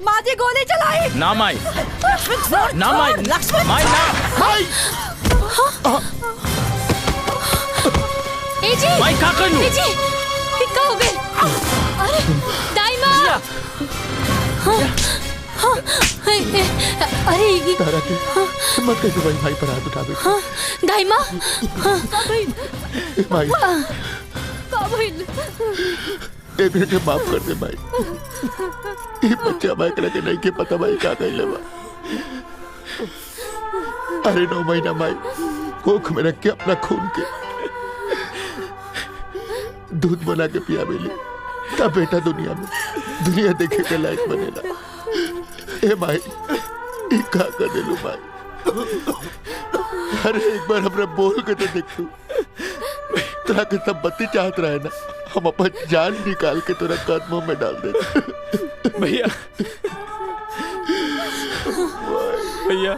Speaker 3: माजी गोली चलाई।
Speaker 4: ना माई, ना माई, माई ना, माई।
Speaker 2: ए जी,
Speaker 4: माई का कइलू?
Speaker 2: ए जी, ई का हो गइल? अरे दाई माँ। अरे ये
Speaker 5: तारा के मत कह भाई, भाई पर हाथ उठावे।
Speaker 2: दाई माँ।
Speaker 5: माई
Speaker 3: का भइल?
Speaker 5: एक मिनट माफ कर दे भाई। ये बच्चा भाई करे के नहीं के पता भाई का कइले बा। अरे 9 महीना माई कोख में रख के अपना खून के दूध बना के पिया मिली तब बेटा दुनिया देखे के लायक बनेला। ए माई ई का कर देलू माई? अरे एक बार हमरा बोल के तो देख तू। तोरा के सब बत्ती चाहत रहे ना, हम अपन जान निकाल के तोरा कदमों में डाल दे।
Speaker 4: भैया भैया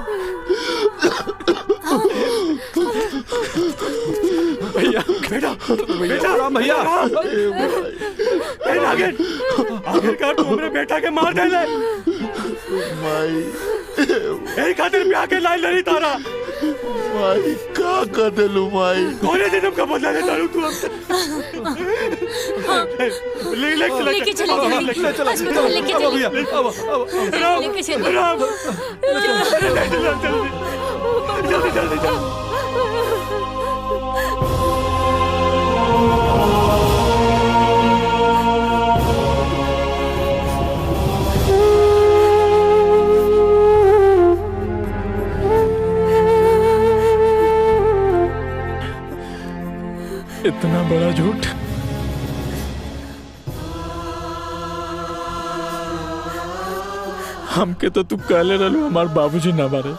Speaker 4: भैया
Speaker 17: बेटा बेटा राम भैया आगे का तुमरे बेटा के मार दे ले।
Speaker 5: माई
Speaker 13: यही खातिर ब्याह के लाइन लड़ी तारा।
Speaker 5: माई का कर देलू माई?
Speaker 13: कौन जन्म का बदला ले तारू तू?
Speaker 2: लेके चले अस्पताल लेके चलिए। लेके चलिए।
Speaker 13: जल्दी।
Speaker 4: इतना बड़ा झूठ। हमके तो तू कहले रहलू हमार बाबूजी ना मारे।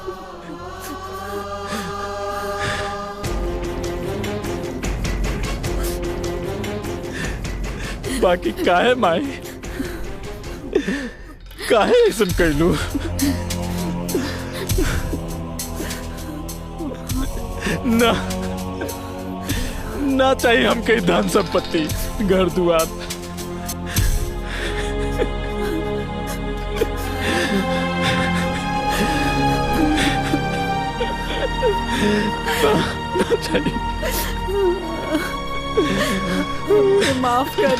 Speaker 4: बाकी काहे माई, काहे ऐसा कहलू? ना चाहिए हमके धन संपत्ति, घर दुआर। ना चाहिए।
Speaker 3: माफ कर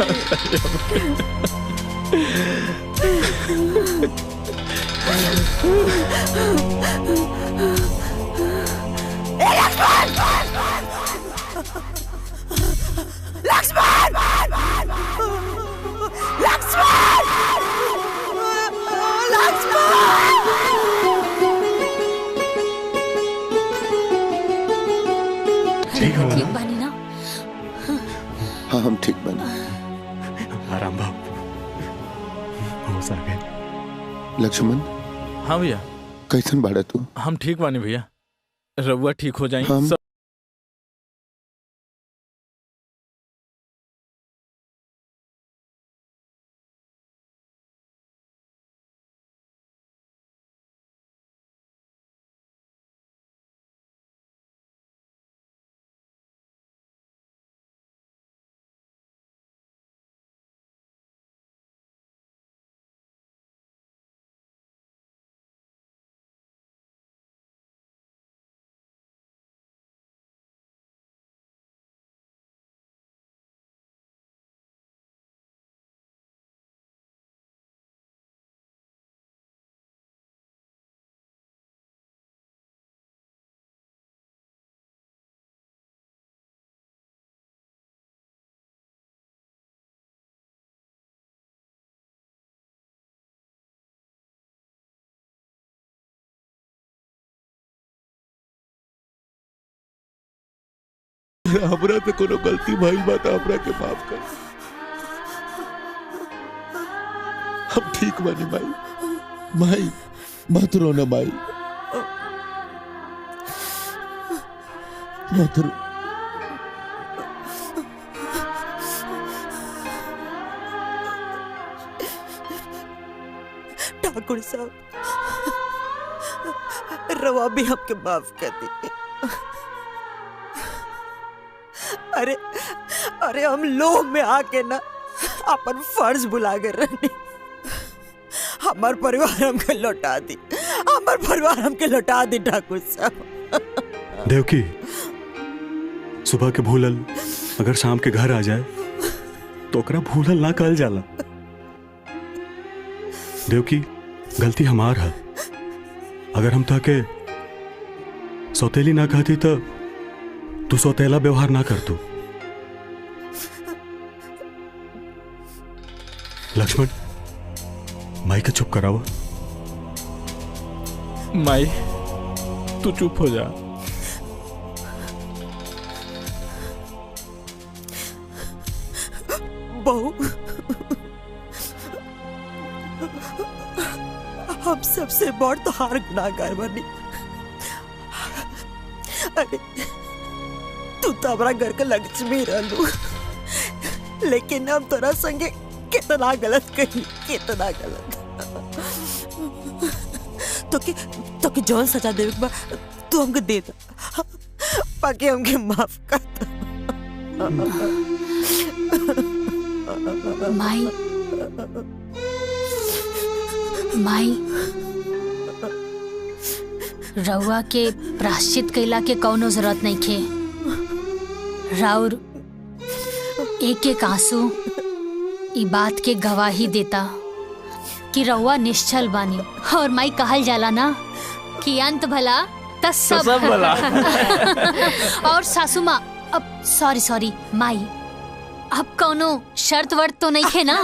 Speaker 14: लक्ष्मण!
Speaker 2: ठीक बानी ना?
Speaker 5: हाँ हम ठीक बने।
Speaker 13: आराम बाबू, होश आ गए।
Speaker 5: लक्ष्मण।
Speaker 4: हाँ भैया।
Speaker 5: कैसन बाड़ा तू?
Speaker 4: हम ठीक बानी भैया, रउआ ठीक हो जाए।
Speaker 5: हम हमरा से कोनो गलती भइल बा त हमरा के माफ कर। हम ठीक बानी माई। माई मत रो ना माई, मत रो।
Speaker 1: ठाकुर साहब, रवा भी हमके माफ कर दी। अरे अरे हम लोभ में आके ना अपन फर्ज भुला गए रहनी। हमार परिवार हमके लौटा दी, हमार परिवार हमके लौटा दी ठाकुर साहब।
Speaker 13: देवकी, सुबह के भूलल अगर शाम के घर आ जाए तो ओकरा भूलल ना कहल जाला। देवकी, गलती हमार है। अगर हम ताके सौतेली ना कहती तो तू सौतेला व्यवहार ना कर तू। लक्ष्मण, माई के चुप करावा।
Speaker 4: माई तू चुप हो जा।
Speaker 1: बहू, हम सबसे बड़ तो हार गुनाहगार बनी। अरे तू तो हमारा घर का लक्ष्मी रहलू, लेकिन हम तोरा संगे कितना गलत कही, कितना गलत। तो कि जौन सजा देवे के बा तू हमके दे दा, बाकी हमके माफ कर दो।
Speaker 2: माई रउआ के प्राश्चित कैला के कौनो जरूरत नहीं खे। राउर एक एक आंसू ई बात के गवाही देता कि रउआ निश्चल बानी। और माई कहल जाला ना कि अंत भला त सब
Speaker 4: भला।
Speaker 2: और सासू माँ अब सॉरी माई, अब कौनो शर्त वर्त तो नहीं खे ना?